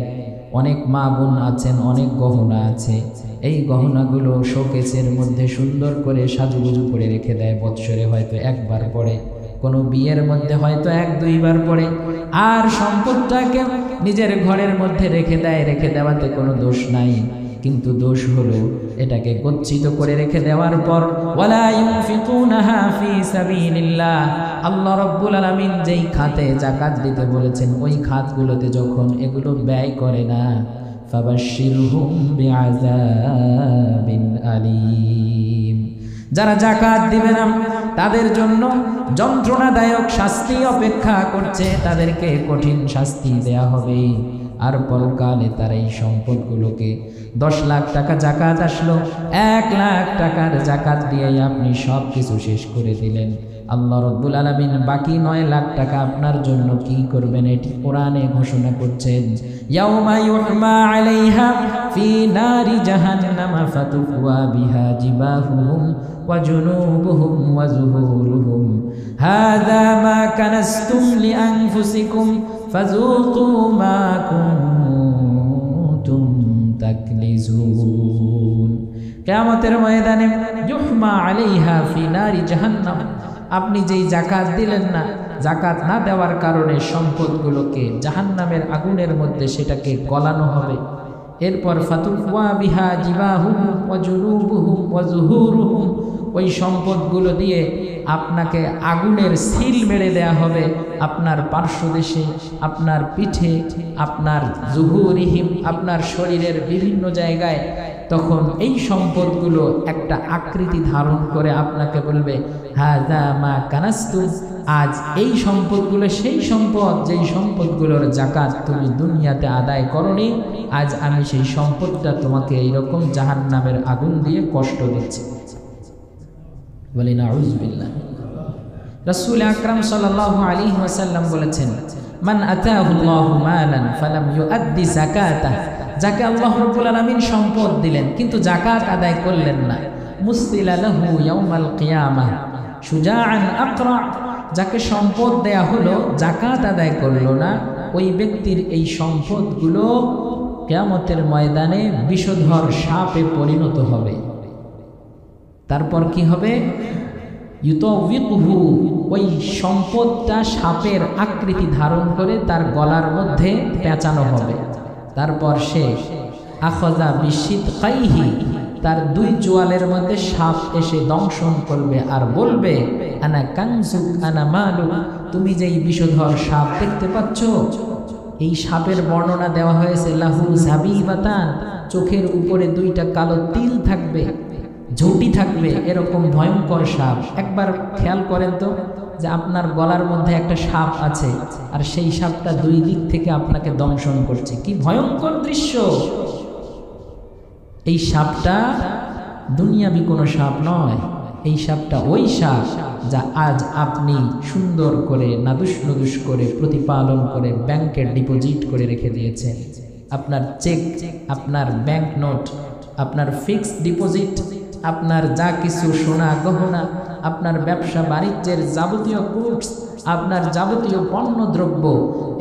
অনেক মা বোন আছেন, অনেক গহনা আছে, এই গহনাগুলো শোকেসের মধ্যে সুন্দর করে সাজুগুজু করে রেখে দেয়। বৎসরে হয়তো একবার পড়ে, কোনো বিয়ের মধ্যে হয়তো 1-2 বার পড়ে। আর সম্পদটাকে নিজের ঘরের মধ্যে রেখে দেয়। রেখে দেওয়াতে কোনো দোষ নাই, কিন্তু দোষ হলো এটাকে গচ্ছিত করে রেখে দেওয়ার পর ওয়ালা ইউনফিকুনাহা ফী সাবিলিল্লাহ। আল্লাহ রাব্বুল আলামিন যেই খাতে যাকাত দিতে বলেছেন ওই খাতগুলোতে যখন এগুলো ব্যয় করে না, ফাবাশশিরহুম বিআযাবিন আলীম। যারা যাকাত দিবে না তাদের জন্য যন্ত্রণাদায়ক শাস্তি অপেক্ষা করছে, তাদেরকে কঠিন শাস্তি দেয়া হবে। আর পরকালে তার এই সম্পদগুলোকে 10 লাখ টাকা জাকাত আসলো, 1 লাখ টাকার জাকাত দিয়ে আপনি সব কিছু শেষ করে দিলেন। আল্লাহ রাব্বুল আলামিন বাকি 9 লাখ টাকা আপনার জন্য কি করবেন এটি কোরআনে ঘোষণা করছেন, ইয়াউমা ইউহমা আলাইহা ফি নারি জাহান্নাম ফাতুকওয়া বিহা জিবাহুহুম ওয়া জুনুবুহুম ওয়া যুহুরুহুম হাযা মা কানাসতুম লিআনফুসিকুম ফাযুকু মা কুনতুম তাকনিজুন। কিয়ামতের ময়দানে ইউহমা আলাইহা ফি নারি জাহান্নাম, আপনি যেই জাকাত দিলেন না, জাকাত না দেওয়ার কারণে সম্পদগুলোকে জাহান্নামের আগুনের মধ্যে সেটাকে গলানো হবে। এরপর ফাতুকওয়া বিহা জিবাহুহুম ওয়া জুনুবুহুম ওয়া যুহুরুহুম, ওই সম্পদগুলো দিয়ে আপনাকে আগুনের সিল মেরে দেয়া হবে আপনার পার্শ্বদেশে, আপনার পিঠে, আপনার যুহুরিহিম, আপনার শরীরের বিভিন্ন জায়গায়। তখন এই সম্পদগুলো একটা আকৃতি ধারণ করে আপনাকে বলবে, হাযা মা কানাসতুম, আজ এই সম্পদগুলো সেই সম্পদ যেই সম্পদগুলোর জাকাত তুমি দুনিয়াতে আদায় করনি, আজ আমি সেই সম্পদটা তোমাকে এইরকম জাহান্নামের আগুন দিয়ে কষ্ট দিচ্ছি। বলি নাউযুবিল্লাহ। রাসূল আকরাম সাল্লাল্লাহু আলাইহি ওয়াসাল্লাম বলেছেন, মান আতাহুল্লাহু মালান ফালাম ইউআদ্দি যাকাতাহ, যাকে আল্লাহ রাব্বুল আলামিন সম্পদ দিলেন কিন্তু জাকাত আদায় করলেন না, মুসিলা লাহু ইয়াউমাল কিয়ামাহ শুজাআন আকরা, যাকে সম্পদ দেয়া হলো জাকাত আদায় করলো না, ওই ব্যক্তির এই সম্পদগুলো কিয়ামতের ময়দানে বিষধর সাপে পরিণত হবে। তারপর কি হবে? ইউতাউইকুহু, ওই সম্পদটা সাপের আকৃতি ধারণ করে তার গলার মধ্যে পেঁচানো হবে। তারপর সে আখাযা বিশিদকাইহি, তার দুই চোয়ালের মধ্যে সাপ এসে দংশন করবে আর বলবে আনা কানজুক আনা মালুক, তুমি যেই বিষধর সাপ দেখতে পাচ্ছ, এই সাপের বর্ণনা দেওয়া হয়েছে লাহু জাবিবাতান, চোখের উপরে দুইটা কালো তিল থাকবে, ঝুঁটি থাকবে, এরকম ভয়ঙ্কর সাপ। একবার খেয়াল করেন তো যে আপনার গলার মধ্যে একটা সাপ আছে আর সেই সাপটা দুই দিক থেকে আপনাকে দংশন করছে, কি ভয়ঙ্কর দৃশ্য! এই সাপটা দুনিয়াবি কোনো সাপ নয়, এই সাপটা ওই সাপ যা আজ আপনি সুন্দর করে নাদুস নুদুস করে প্রতিপালন করে ব্যাংকে ডিপোজিট করে রেখে দিয়েছেন। আপনার চেক, আপনার ব্যাংক নোট, আপনার ফিক্সড ডিপোজিট, আপনার যা কিছু সোনা গহনা, আপনার ব্যবসা বাণিজ্যের যাবতীয় গুডস, আপনার যাবতীয় পণ্য দ্রব্য,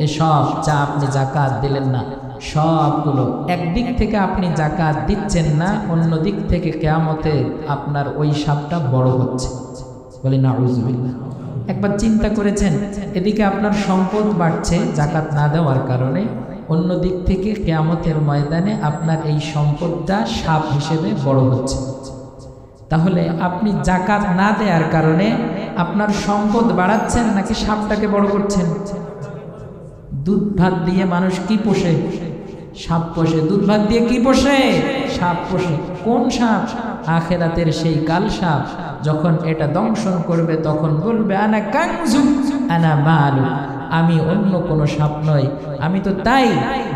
এসব যা আপনি যাকাত দিলেন না, সবগুলো একদিক থেকে আপনি যাকাত দিচ্ছেন না, অন্য দিক থেকে কিয়ামতে আপনার ওই সাপটা বড় হচ্ছে। বলি নাউযুবিল্লাহ। একবার চিন্তা করেছেন, এদিকে আপনার সম্পদ বাড়ছে যাকাত না দেওয়ার কারণে, অন্য দিক থেকে কিয়ামতের ময়দানে আপনার এই সম্পদটা সাপ হিসেবে বড় হচ্ছে। তাহলে আপনি যাকাত না দেওয়ার কারণে আপনার সম্পদ বাড়াচ্ছেন নাকি সাপটাকে বড় করছেন? দুধ ভাত দিয়ে মানুষ কি পোষে? সাপ পোষে। দুধ ভাত দিয়ে কি পোষে? সাপ পোষে। কোন সাপ? আখিরাতের সেই কাল সাপ। যখন এটা দংশন করবে তখন বলবে আনা কানজু আনা মালু, আমি অন্য কোনো সাপ নই, আমি তো তাই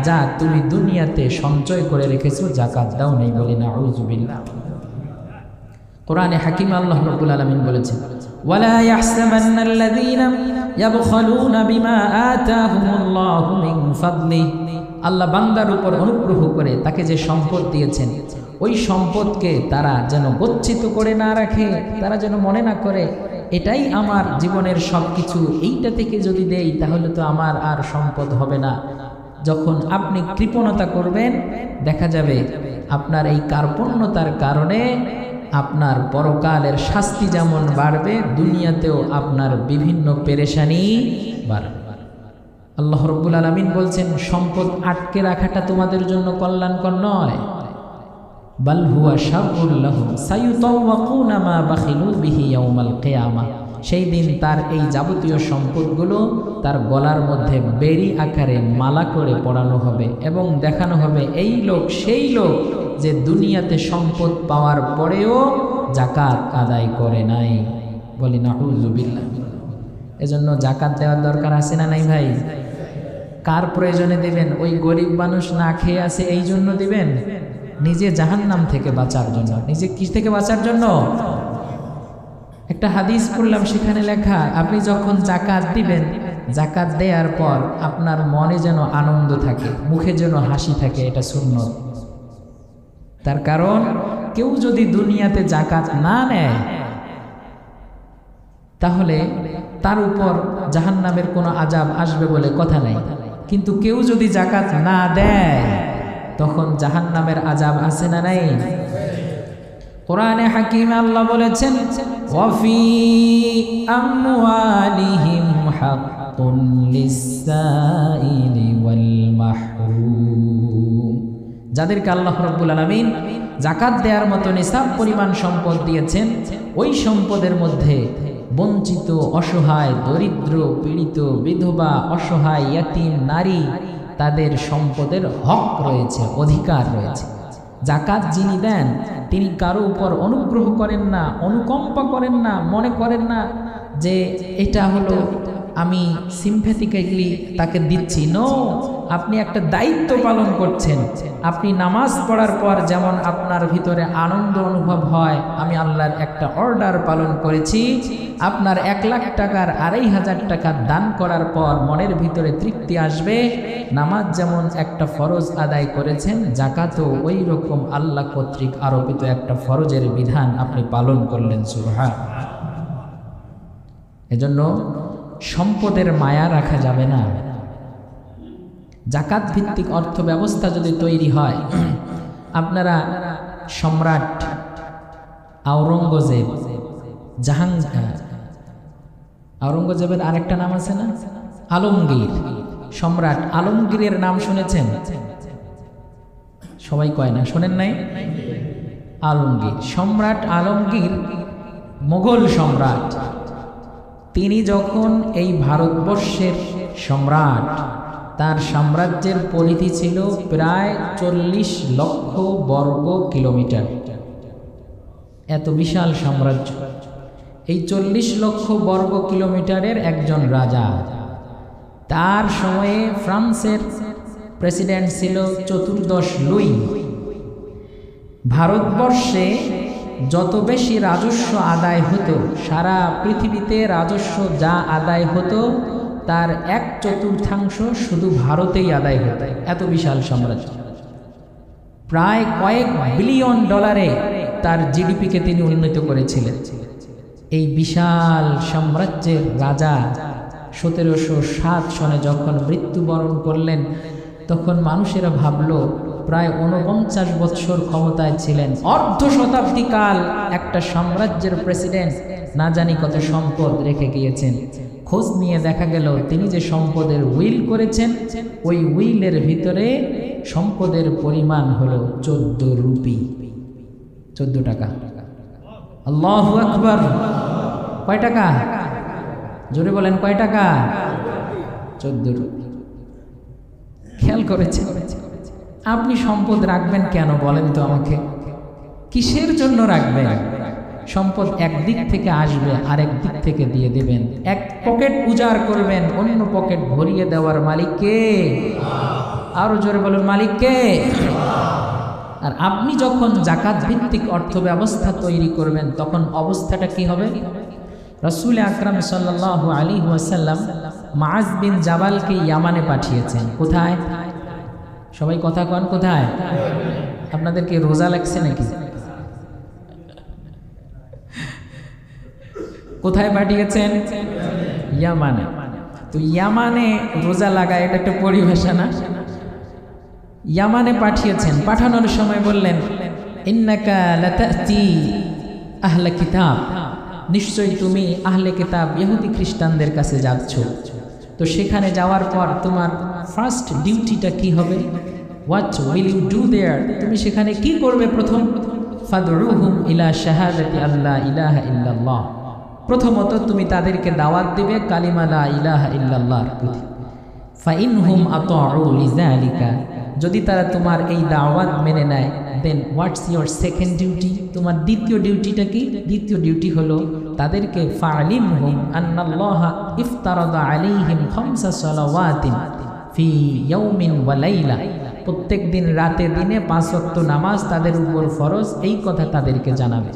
যা তুমি দুনিয়াতে সঞ্চয় করে রেখেছো, যাকাত দাও নাই। বলি নাউযুবিল্লাহ। কোরআনে হাকিম আল্লাহ রাব্বুল আলামিন বলেছেন, ওয়ালা ইয়াহসাবান্নাল্লাযীনা ইয়াবখালুনা বিমা আতাহুমুল্লাহু মিন ফাদলি, আল্লাহ বান্দার উপর অনুগ্রহ করে তাকে যে সম্পদ দিয়েছেন, ওই সম্পদকে তারা যেন গচ্ছিত করে না রাখে, তারা যেন মনে না করে এটাই আমার জীবনের সব কিছু, এইটা থেকে যদি দেই তাহলে তো আমার আর সম্পদ হবে না। যখন আপনি কৃপণতা করবেন, দেখা যাবে আপনার এই কার্পণ্যতার কারণে আপনার পরকালের শাস্তি যেমন বাড়বে, দুনিয়াতেও আপনার বিভিন্ন পেরেশানি বাড়বে। আল্লাহ রাব্বুল আলামিন বলছেন, সম্পদ আটকে রাখাটা তোমাদের জন্য কল্যাণকর নয়, বাল হুয়া শাররুল লাহুম সায়ুতাওয়াকুনা মা বাখিলু বিহি ইয়াউমাল কিয়ামাহ। সেই দিন তার এই যাবতীয় সম্পদগুলো তার গলার মধ্যে বেরি আকারে মালা করে পরানো হবে এবং দেখানো হবে এই লোক সেই লোক যে দুনিয়াতে সম্পদ পাওয়ার পরেও যাকাত আদায় করে নাই। বলি নাউযুবিল্লাহ। এজন্য যাকাত দেওয়ার দরকার আছে না নাই ভাই? কার প্রয়োজনে দিবেন? ওই গরিব মানুষ না খেয়ে আছে এই জন্য দিবেন? নিজে জাহান্নাম থেকে বাঁচার জন্য। নিজে কি থেকে বাঁচার জন্য? একটা হাদিস পড়লাম, সেখানে লেখা আপনি যখন যাকাত দিবেন, যাকাত দেওয়ার পর আপনার মনে যেন আনন্দ থাকে, মুখে যেন হাসি থাকে, এটা সুন্নত। তার কারণ কেউ যদি দুনিয়াতে যাকাত না নেয় তাহলে তার উপর জাহান্নামের কোনো আযাব আসবে বলে কথা নাই, কিন্তু কেউ যদি যাকাত না দেয় তখন জাহান্নামের আযাব আছে না নাই? কোরআনে হাকিমে আল্লাহ বলেছেন, ওয়াফি আমওয়ালিহিম হাক্কুন লিস-সাইলি ওয়াল মাহরুম। যাদেরকে আল্লাহ রাব্বুল আলামিন যাকাত দেওয়ার মতো নিসাব পরিমাণ সম্পদ দিয়েছেন, ওই সম্পদের মধ্যে বঞ্চিত, অসহায়, দরিদ্র, পীড়িত, বিধবা, অসহায়, ইয়াতীম, নারী, তাদের সম্পদের হক রয়েছে, অধিকার রয়েছে। যাকাত যিনি দেন তিনি কারো উপর অনুগ্রহ করেন না, অনুকম্পা করেন না, মনে করেন না যে এটা হলো আমি সিম্প্যাথিক্যালি তাকে দিচ্ছি। নো, আপনি একটা দায়িত্ব পালন করছেন। আপনি নামাজ পড়ার পর যেমন আপনার ভিতরে আনন্দ অনুভব হয়, আমি আল্লাহর একটা অর্ডার পালন করেছি, আপনার 1 লাখ টাকার 2,500 টাকা দান করার পর মনের ভিতরে তৃপ্তি আসবে। নামাজ যেমন একটা ফরজ আদায় করেছেন, যাকাতও ওই রকম আল্লাহ কর্তৃক আরোপিত একটা ফরজের বিধান আপনি পালন করলেন। সুবহানাল্লাহ। এজন্য সম্পদের মায়া রাখা যাবে না। যাকাত ভিত্তিক অর্থ ব্যবস্থা যদি তৈরি হয়, আপনারা সম্রাট আওরঙ্গজেব, আওরঙ্গজেবের আরেকটা নাম আছে না, আলমগীর, সম্রাট আলমগীরের নাম শুনেছেন? সবাই কয় না, শোনেন নাই? আলমগীর, সম্রাট আলমগীর মোগল সম্রাট। তিনি যখন এই ভারতবর্ষের সম্রাট, তার সাম্রাজ্যের পরিধি ছিল প্রায় 40 লক্ষ বর্গ কিলোমিটার। এত বিশাল সাম্রাজ্য। এই 40 লক্ষ বর্গ কিলোমিটারের একজন রাজা। তার সময়ে ফ্রান্সের প্রেসিডেন্ট ছিল 14 লুই। ভারতবর্ষে যত বেশি রাজস্ব আদায় হতো, সারা পৃথিবীতে রাজস্ব যা আদায় হতো তার 1/4 শুধু ভারতেই আদায় হতো। এত বিশাল সাম্রাজ্য। প্রায় কয়েক বিলিয়ন ডলারে তার জিডিপিকে তিনি উন্নীত করেছিলেন। এই বিশাল সাম্রাজ্যের রাজা 1707 সনে যখন মৃত্যুবরণ করলেন, তখন মানুষেরা ভাবল প্রায় 49 বছর ক্ষমতায় ছিলেন, অর্ধ শতাব্দী কাল একটা সাম্রাজ্যের প্রেসিডেন্ট, না জানি কত সম্পদ রেখে গিয়েছেন। খোঁজ নিয়ে দেখা গেল তিনি যে সম্পদের উইল করেছেন, ওই উইলের ভিতরে সম্পদের পরিমাণ হলো 14 রুপি, 14 টাকা। আল্লাহু আকবার। কয় টাকা? জোরে বলেন, কয় টাকা? 14 রুপি। খেয়াল করেছেন? আপনি সম্পদ রাখবেন কেন বলেন তো আমাকে? কিসের জন্য রাখবেন? সম্পদ একদিক থেকে আসবে, আরেক দিক থেকে দিয়ে দেবেন। এক পকেট উজাড় করবেন, অন্য পকেট ভরিয়ে দেওয়ার মালিক কে? আরো জোরে বলুন, মালিক কে? আর আপনি যখন জাকাত ভিত্তিক অর্থ ব্যবস্থা তৈরি করবেন, তখন অবস্থাটা কি হবে? রাসূল আকরাম সাল্লাল্লাহু আলাইহি ওয়াসাল্লাম মুআজ বিন জাবালকে ইয়ামানে পাঠিয়েছেন। কোথায়? সবাই কথা কন, কোথায়? আপনাদেরকে রোজা লাগছে নাকি? কোথায় পাঠিয়েছেন? ইয়ামানে। তো ইয়ামানে রোজা লাগা, এটা একটা পরিভাষা না? ইয়ামানে পাঠিয়েছেন। পাঠানোর সময় বললেন, ইন্নাকা লাতাতি আহলে কিতাব, নিশ্চয়ই তুমি আহলে কিতাব ইহুদি খ্রিস্টানদের কাছে যাচ্ছ। তো সেখানে যাওয়ার পর তোমার ফার্স্ট ডিউটিটা কি হবে? হোয়াট উইল ইউ ডু দেয়ার? তুমি সেখানে কি করবে? প্রথম, ফাদউহুম ইলা শাহাদাতি আল্লা ইলাহা ইল্লাল্লাহ, প্রথমত তুমি তাদেরকে দাওয়াত দিবে কালিমা লা ইলাহা ইল্লাল্লাহর প্রতি। ফাইনহুম আতাউ লিযালিকা, যদি তারা তোমার এই দাওয়াত মেনে নেয়, দেন হোয়াটস ইয়োর সেকেন্ড ডিউটি? তোমার দ্বিতীয় ডিউটিটা কি? দ্বিতীয় ডিউটি হলো তাদেরকে ফাআলিমহুম আন্নাল্লাহা ইফতারাদা আলাইহিম 5 সালাওয়াতিন ফি ইয়াউমিন ওয়া লাইলা, প্রত্যেক দিন রাতে দিনে 5 ওয়াক্ত নামাজ তাদের উপর ফরজ, এই কথা তাদেরকে জানাবে।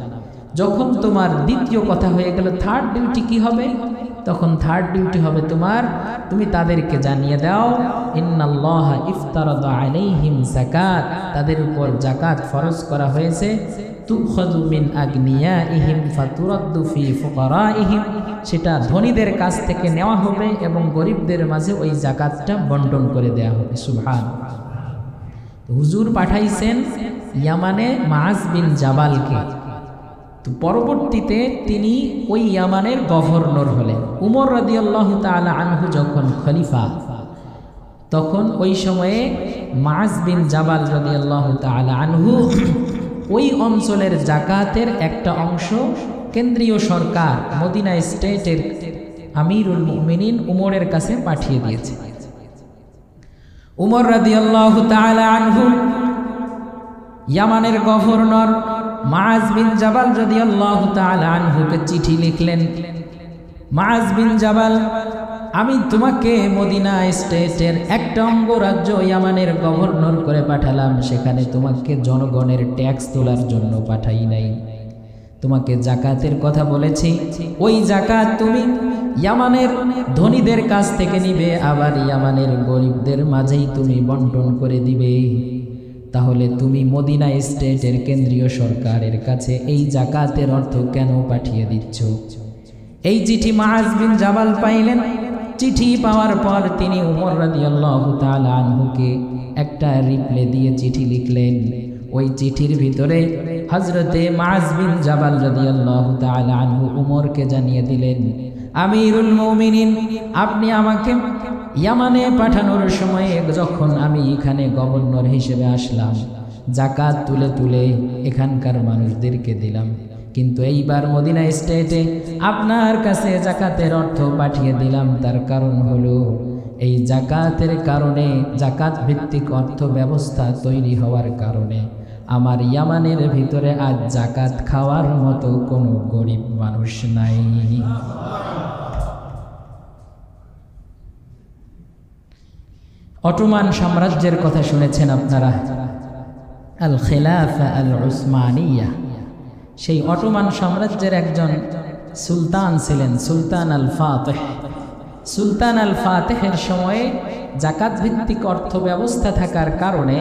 যখন তোমার দ্বিতীয় কথা হয়ে গেল, থার্ড ডিউটি কি হবে? তখন থার্ড ডিউটি হবে তোমার, তুমি তাদেরকে জানিয়ে দাও ইন্নাল্লাহা ইফতারাদা আলাইহিম যাকাত, তাদের উপর যাকাত ফরজ করা হয়েছে। তুখাযু মিন আগনিয়াইহিম ফাতুরাদ্দু ফি ফুকারাইহিম, সেটা ধনীদের কাছ থেকে নেওয়া হবে এবং গরিবদের মাঝে ওই যাকাতটা বন্টন করে দেয়া হবে। সুবহানাল্লাহ। হুজুর পাঠাইছেন ইয়ামানে মুআজ বিন জাবালকে। তো পরবর্তীতে তিনি ওই ইয়ামানের গভর্নর হলেন। উমর রাদিয়াল্লাহু তাআলা আনহু যখন খলিফা, তখন ওই সময়ে মুআজ বিন জাবাল রাদিয়াল্লাহু তাআলা আনহু ওই অঞ্চলের যাকাতের একটা অংশ কেন্দ্রীয় সরকার মদিনা স্টেটের আমিরুল মুমিনিন উমরের কাছে পাঠিয়ে দিয়েছে। উমর রাদিয়াল্লাহু তাআলা আনহু ইয়ামানের গভর্নর মুআজ বিন জাবাল রাদিয়াল্লাহু তাআলা আনহুকে চিঠি লিখলেন, মুআজ বিন জাবাল, আমি তোমাকে মদিনা স্টেটের একটা অঙ্গরাজ্য ইয়ামানের গভর্নর করে পাঠালাম, সেখানে তোমাকে জনগণের ট্যাক্স তোলার জন্য পাঠাই নাই। তোমাকে যাকাতের কথা বলেছি, ওই যাকাত তুমি ইয়ামানের ধনীদের কাছ থেকে নিবে, আবার ইয়ামানের গরিবদের মাঝেই তুমি বন্টন করে দিবে। তাহলে তুমি মদিনা স্টেটের কেন্দ্রীয় সরকারের কাছে এই যাকাতের অর্থ কেন পাঠিয়ে দিচ্ছ? এই চিঠি মুআজ বিন জাবাল পাইলেন। চিঠি পাওয়ার পর তিনি উমর রাদিয়াল্লাহু তাআলা আনহুকে একটা রিপ্লাই দিয়ে চিঠি লিখলেন, ওই চিঠির ভিতরে হযরতে মুআজ বিন জাবাল রাদিয়াল্লাহু তাআলা আনহু উমরকে জানিয়ে দিলেন, আমিরুল মুমিনিন, আপনি আমাকে ইয়ামানে পাঠানোর সময় যখন আমি এখানে গভর্নর হিসেবে আসলাম, যাকাত তুলে তুলে এখানকার মানুষদেরকে দিলাম, কিন্তু এইবার মদিনা স্টেটে আপনার কাছে যাকাতের অর্থ পাঠিয়ে দিলাম। তার কারণ হলো এই যাকাতের কারণে, যাকাত ভিত্তিক অর্থ ব্যবস্থা তৈরি হওয়ার কারণে আমার ইয়ামানের ভিতরে আজ যাকাত খাওয়ার মতো কোনো গরিব মানুষ নাই। অটোমান সাম্রাজ্যের কথা শুনেছেন আপনারা, আল খিলাফা আল উসমানিয়া। সেই অটোমান সাম্রাজ্যের একজন সুলতান ছিলেন, সুলতান আল ফাতেহ। সুলতান আল ফাতেহের সময়ে যাকাত ভিত্তিক অর্থ ব্যবস্থা থাকার কারণে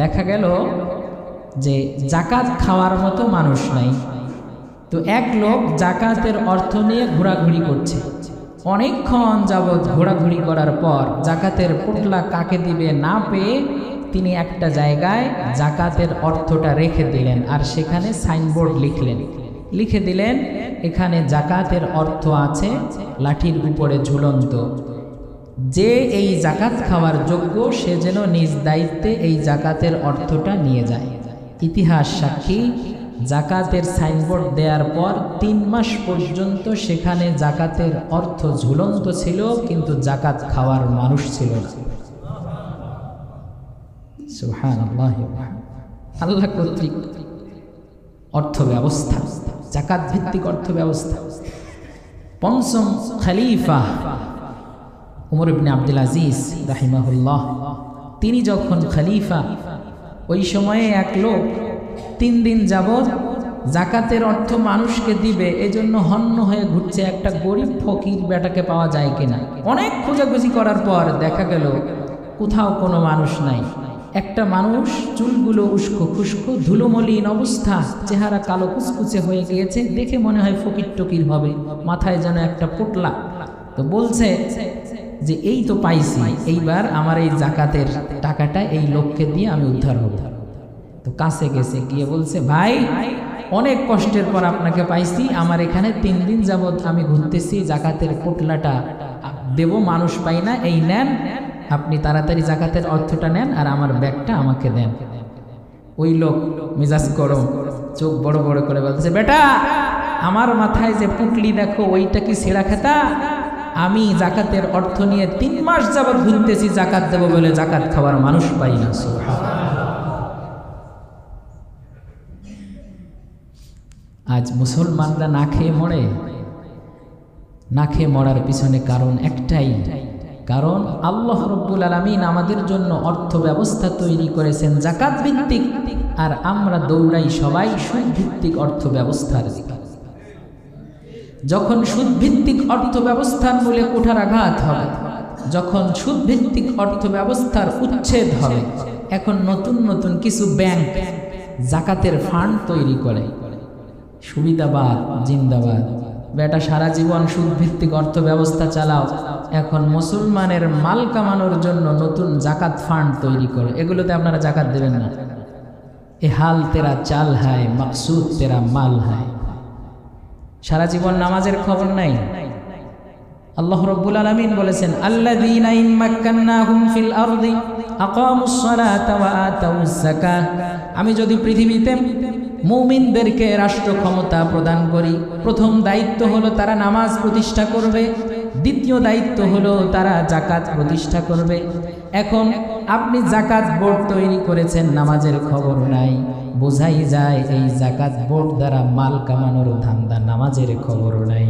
দেখা গেল যে যাকাত খাওয়ার মতো মানুষ নাই। তো এক লোক যাকাতের অর্থ নিয়ে ঘোরাঘুরি করছে। অনেকক্ষণ যাবৎ ঘোরাঘুরি করার পর যাকাতের পোটলা কাকে দিবে না পেয়ে তিনি একটা জায়গায় যাকাতের অর্থটা রেখে দিলেন, আর সেখানে সাইনবোর্ড লিখে দিলেন এখানে যাকাতের অর্থ আছে লাঠির উপরে ঝুলন্ত। যে এই যাকাত খাওয়ার যোগ্য সে যেন নিজ দায়িত্বে এই যাকাতের অর্থটা নিয়ে যায়। ইতিহাস সাক্ষী, যাকাতের সাইনবোর্ড দেওয়ার পর 3 মাস পর্যন্ত সেখানে যাকাতের অর্থ ঝুলন্ত ছিল, কিন্তু যাকাত খাওয়ার মানুষ ছিল না। সুবহানাল্লাহ। আল্লাহ কর্তৃক অর্থ ব্যবস্থা, যাকাত ভিত্তিক অর্থ ব্যবস্থা। পঞ্চম খলিফা উমর ইবনে আব্দুল আজিজ রাহিমাহুল্লাহ, তিনি যখন খলিফা, ওই সময়ে এক লোক 3 দিন যাবৎ যাকাতের অর্থ মানুষকে দিবে এজন্য হন্য হয়ে ঘুরছে। একটা গরিব ফকির বেটাকে পাওয়া যায় কিনা। অনেক খোঁজাখুঁজি করার পর দেখা গেল কোথাও কোনো মানুষ নাই। একটা মানুষ, চুলগুলো উস্কো খুস্কো, ধুলোমলিন অবস্থা, চেহারা কালো কুচকুচে হয়ে গিয়েছে, দেখে মনে হয় ফকির টকির হবে, মাথায় যেন একটা পোটলা। তো বলছে যে এই তো পাইছি, এইবার আমার এই যাকাতের টাকাটা এই লোককে দিয়ে আমি উদ্ধার হব। তো কাছে গেছে, গিয়ে বলছে, ভাই অনেক কষ্টের পর আপনাকে পাইছি, আমার এখানে 3 দিন যাবৎ আমি ঘুরতেছি, যাকাতের পোটলাটা দেব, মানুষ পাই না, এই নেন, আপনি তাড়াতাড়ি যাকাতের অর্থটা নেন আর আমার ব্যাগটা আমাকে দেন। ওই লোক মেজাজ গরম, চোখ বড় বড় করে বলতেছে, বেটা আমার মাথায় যে পুটলি দেখো ওইটা কি ছেঁড়া খেতা? আমি যাকাতের অর্থ নিয়ে 3 মাস যাবৎ ঘুরতেছি, যাকাত দেব বলে যাকাত খাওয়ার মানুষ পাই না। আজ মুসলমানরা না খেয়ে মরে। না খেয়ে মরার পিছনে কারণ একটাই, কারণ আল্লাহ রব্বুল আলামিন আমাদের জন্য অর্থ ব্যবস্থা তৈরি করেছেন যাকাত ভিত্তিক, আর আমরা দৌড়াই সবাই সুদ ভিত্তিক অর্থ ব্যবস্থার দিকে। যখন সুদ ভিত্তিক অর্থ ব্যবস্থার মূলে কুঠারাঘাত হবে, যখন সুদ ভিত্তিক অর্থ ব্যবস্থার উচ্ছেদ হবে, এখন নতুন নতুন কিছু ব্যাংক যাকাতের ফান্ড তৈরি করে। সুবিধাবাদ জিন্দাবাদ, বেটা সারা জীবন সুদ ভিত্তিক অর্থ ব্যবস্থা চালাও, এখন মুসলমানের মাল কামানোর জন্য নতুন জাকাত ফান্ড তৈরি করে। এগুলোতে আপনারা জাকাত দেবেন না। এ হাল তেরা চাল হায়, মাকসুদ তেরা মাল হায়। সারা জীবন নামাজের খবর নাই। আল্লাহ রাব্বুল আলামিন বলেছেন, আল্লাযীনা ইম্মাক্কান্নাহুম ফিল আরদি আকামুস সালাতা ওয়া আতাউজ যাকাত। আমি যদি পৃথিবীতে মুমিনদেরকে রাষ্ট্র ক্ষমতা প্রদান করি, প্রথম দায়িত্ব হলো তারা নামাজ প্রতিষ্ঠা করবে, দ্বিতীয় দায়িত্ব হলো তারা যাকাত প্রতিষ্ঠা করবে। এখন আপনি যাকাত বোর্ড তৈরি করেছেন, নামাজের খবর নাই, বোঝাই যায় এই যাকাত বোর্ড দ্বারা মাল কামানোর ধান্দা, নামাজের খবর নাই।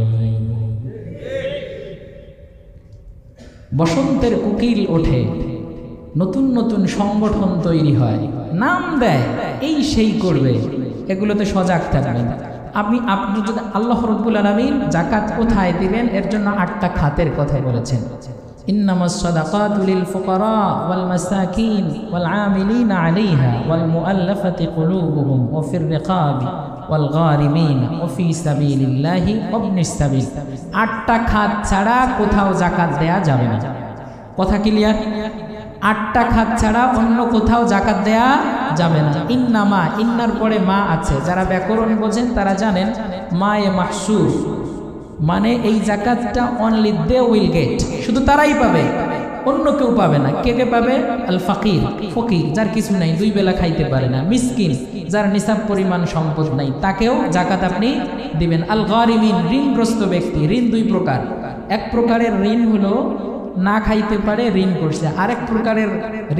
বসন্তের কোকিল ওঠে, নতুন নতুন সংগঠন তৈরি হয়, নাম দেয় এই সেই করবে, এগুলোতে সজাগ থাকবেন। আপনি যদি আল্লাহ রাব্বুল আলামিন যাকাত কোথায় দিবেন এর জন্য 8টা খাতের কথা বলেছেন। ইন্নামাস সাদাকাতু লিল ফুকারা ওয়াল মাসাকিন ওয়াল আমিলিনা আলাইহা ওয়াল মুআল্লাফাতি কুলুবুহুম ওয়া ফির রিকাবি ওয়াল গারিমিন ওয়া ফি সাবিলিল্লাহি ওয়া ইবনিস সাবিল। 8টা খাত ছাড়া কোথাও যাকাত দেয়া যাবে না। কথা ক্লিয়ার? 8টা খাত ছাড়া অন্য কোথাও যাকাত দেয়া যাবে না। ইন্নামা, ইন্নার পরে মা আছে, যারা ব্যাকরণ বোঝেন তারা জানেন মা এ মাহসুর মানে এই জাকাতটা অনলি দে উইল গেট, শুধু তারাই পাবে, অন্য কেউ পাবে না। কে কে পাবে? আল ফাকির, ফকির যার কিছু নাই, দুই বেলা খাইতে পারে না। মিসকিন, যার নিসাব পরিমাণ সম্পদ নাই, তাকেও জাকাত আপনি দিবেন। আল গারিমিন, ঋণগ্রস্ত ব্যক্তি। ঋণ দুই প্রকার, এক প্রকারের ঋণ হলো না খাইতে পারে ঋণ করছে, আরেক প্রকারের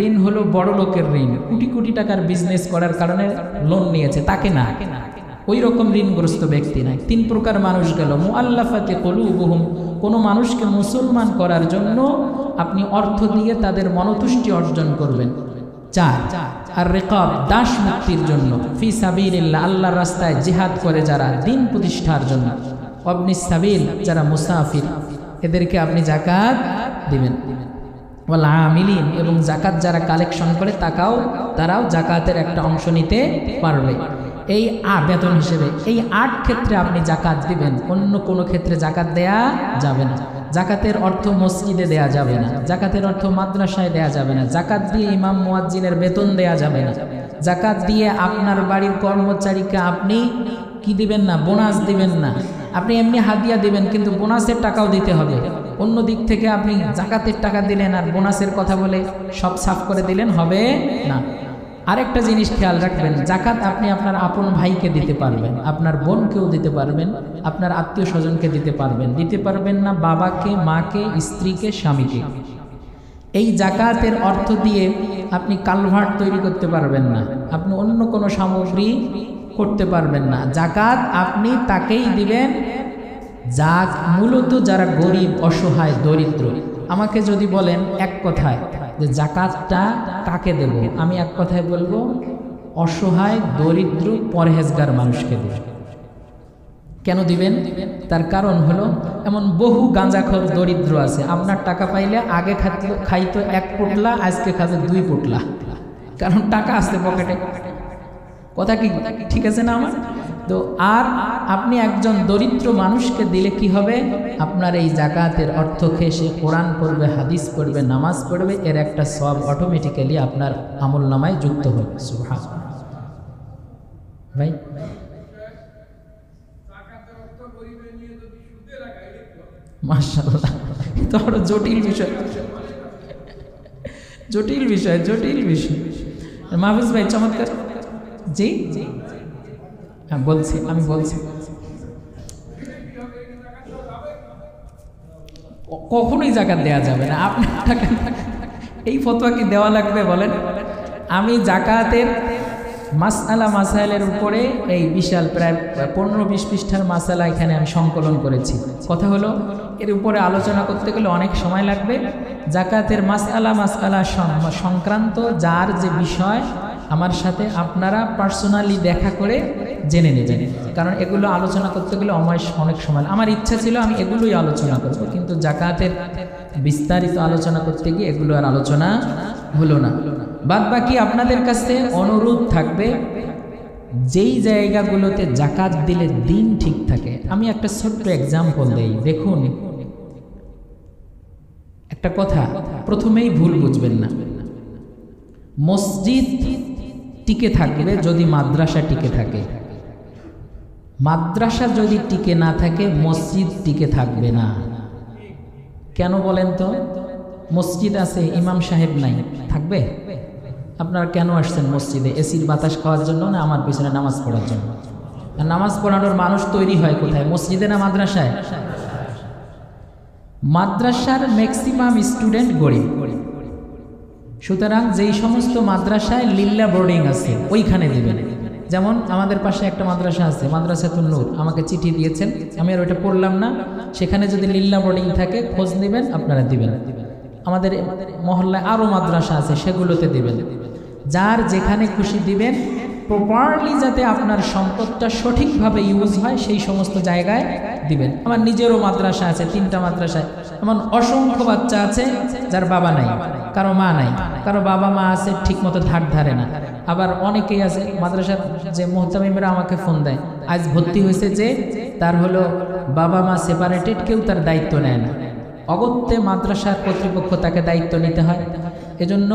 ঋণ হলো বড় লোকের ঋণ, কোটি কোটি টাকার বিজনেস করার কারণে লোন নিয়েছে, তাকে না, ওই রকম ঋণগ্রস্ত ব্যক্তি নাই। তিন প্রকার মানুষ গেল। মুআল্লাফাতি কুলুবুহুম, কোনো মানুষকে মুসলমান করার জন্য আপনি অর্থ দিয়ে তাদের মনোতুষ্টি অর্জন করবেন। চার, আর রিকাব, দাস মুক্তির জন্য। ফি সাবিলিল্লাহ, আল্লাহর রাস্তায় জিহাদ করে যারা, দিন প্রতিষ্ঠার জন্য। ওয়াবনিস সাবিল, যারা মুসাফির, এদেরকে আপনি জাকাত দিবেন। ওয়াল আমিলিন, এবং জাকাত যারা কালেকশন করে তারাও জাকাতের একটা অংশ নিতে পারবে। এই বেতন হিসেবে এই 8 ক্ষেত্রে আপনি জাকাত দিবেন, অন্য কোনো ক্ষেত্রে জাকাত দেয়া যাবে না। জাকাতের অর্থ মসজিদে দেয়া যাবে না, জাকাতের অর্থ মাদ্রাসায় দেয়া যাবে না, জাকাত দিয়ে ইমাম মুয়াজ্জিনের বেতন দেয়া যাবে না, জাকাত দিয়ে আপনার বাড়ির কর্মচারীকে আপনি কি দিবেন না, বোনাস দিবেন না। আপনি এমনি হাদিয়া দিবেন, কিন্তু বোনাসের টাকাও দিতে হবে। অন্য দিক থেকে আপনি জাকাতের টাকা দিলেন আর বোনাসের কথা বলে সব সাফ করে দিলেন, হবে না। আরেকটা জিনিস খেয়াল রাখবেন, জাকাত আপনি আপনার আপন ভাইকে দিতে পারবেন, আপনার বোনকেও দিতে পারবেন, আপনার আত্মীয় স্বজনকে দিতে পারবেন না বাবাকে, মাকে, স্ত্রীকে, স্বামীকে। এই জাকাতের অর্থ দিয়ে আপনি কালভার্ট তৈরি করতে পারবেন না, আপনি অন্য কোনো সামগ্রী করতে পারবেন না। জাকাত আপনি তাকেই দিবেন মূলত যারা গরিব, অসহায়, দরিদ্র। আমাকে যদি বলেন এক কথায় যে জাকাতটা কাকে দেব, আমি এক কথায় বলবো অসহায়, দরিদ্র, পরহেজগার মানুষকে দেব। কেন দিবেন? তার কারণ হলো এমন বহু গাঁজাখোর দরিদ্র আছে, আপনার টাকা পাইলে আগে খাইতো 1 পোটলা, আজকে খাবে 2 পোটলা, কারণ টাকা আছে পকেটে। কথা কি ঠিক আছে না আমার? তো আর আপনি একজন দরিদ্র মানুষকে দিলে কি হবে? আপনার এই জাকাতের অর্থ খেয়ে সে কোরআন পড়বে, হাদিস পড়বে, নামাজ পড়বে, এর একটা সওয়াব অটোমেটিক্যালি আপনার আমল নামায় যুক্ত হবে। সুবহানাল্লাহ ভাই, মাশাআল্লাহ, এটা বড় জটিল বিষয়, জটিল বিষয়, জটিল বিষয়। মাহফুজ ভাই চমৎকার। জি হ্যাঁ বলছি, আমি বলছি কখনোই জাকাত দেওয়া যাবে না। আপনার টাকা এই ফতোয়া কি দেওয়া লাগবে বলেন? আমি জাকাতের মাসাইলের উপরে এই বিশাল প্রায় 15-20 পৃষ্ঠার মাসালা এখানে আমি সংকলন করেছি। কথা হলো এর উপরে আলোচনা করতে গেলে অনেক সময় লাগবে। জাকাতের মাসালা সংক্রান্ত যার যে বিষয়, আমার সাথে আপনারা পার্সোনালি দেখা করে জেনে নেবেন, কারণ এগুলো আলোচনা করতে গেলে অনেক সময়। আমার ইচ্ছা ছিল আমি এগুলোই আলোচনা করব, কিন্তু জাকাতের বিস্তারিত আলোচনা করতে গিয়ে এগুলো আর আলোচনা হলো না। বাদ বাকি আপনাদের কাছে অনুরোধ থাকবে, যেই জায়গাগুলোতে জাকাত দিলে দিন ঠিক থাকে। আমি একটা ছোট্ট এক্সাম্পল দেই, দেখুন একটা কথা প্রথমেই ভুল বুঝবেন না। মসজিদ টিকে থাকবে যদি মাদ্রাসা টিকে থাকে, মাদ্রাসা যদি টিকে না থাকে মসজিদ টিকে থাকবে না। কেন বলেন তো? মসজিদ আছে, ইমাম সাহেব নাই, থাকবে? আপনারা কেন আসছেন মসজিদে? এসির বাতাস খাওয়ার জন্য না আমার পিছনে নামাজ পড়ার জন্য? আর নামাজ পড়ানোর মানুষ তৈরি হয় কোথায়? মসজিদে না মাদ্রাসায়? মাদ্রাসার ম্যাক্সিমাম স্টুডেন্ট গরিব, সুতরাং যেই সমস্ত মাদ্রাসায় লিল্লা বোর্ডিং আছে ওইখানে দিবেন। যেমন আমাদের পাশে একটা মাদ্রাসা আছে, মাদ্রাসাতুন নূর, আমাকে চিঠি দিয়েছেন, আমি আর ওইটা পড়লাম না। সেখানে যদি লিল্লা বোর্ডিং থাকে খোঁজ নেবেন, আপনারা দিবেন। আমাদের মহল্লায় আরও মাদ্রাসা আছে, সেগুলোতে দিবেন। যার যেখানে খুশি দিবেন, প্রপারলি যাতে আপনার সম্পদটা সঠিকভাবে ইউজ হয় সেই সমস্ত জায়গায় দিবেন। আমার নিজেরও মাদ্রাসা আছে, 3টা মাদ্রাসায় এমন অসংখ্য বাচ্চা আছে যার বাবা নাই, কারো মা নাই, কারো বাবা মা আছে ঠিক মতো ধার ধারে না। আবার অনেকেই আছে মাদ্রাসার যে মুহতামিমরা আমাকে ফোন দেয়, আজ ভর্তি হয়েছে যে তার হলো বাবা মা সেপারেটেড, কেউ তার দায়িত্ব নেয় না। অগত্যে মাদ্রাসার কর্তৃপক্ষ তাকে দায়িত্ব নিতে হয়। এজন্য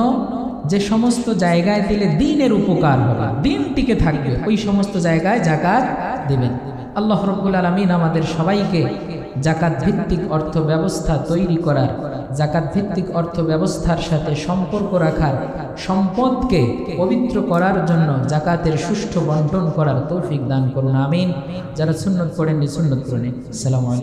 যে সমস্ত জায়গায় দিলে দ্বীনের উপকার হবে, দ্বীন টিকে থাকবে, ওই সমস্ত জায়গায় যাকাত দিবেন। আল্লাহ রাব্বুল আলামিন আমাদের সবাইকে যাকাত ভিত্তিক অর্থ ব্যবস্থা তৈরি করার, যাকাত ভিত্তিক অর্থ ব্যবস্থার সাথে সম্পর্ক রাখার, সম্পদকে পবিত্র করার জন্য যাকাতের সুষ্ঠু বন্টন করার তৌফিক দান করুন, আমিন। যারা সুন্নত পড়েননি সুন্নত পড়েন। আসসালামু আলাইকুম।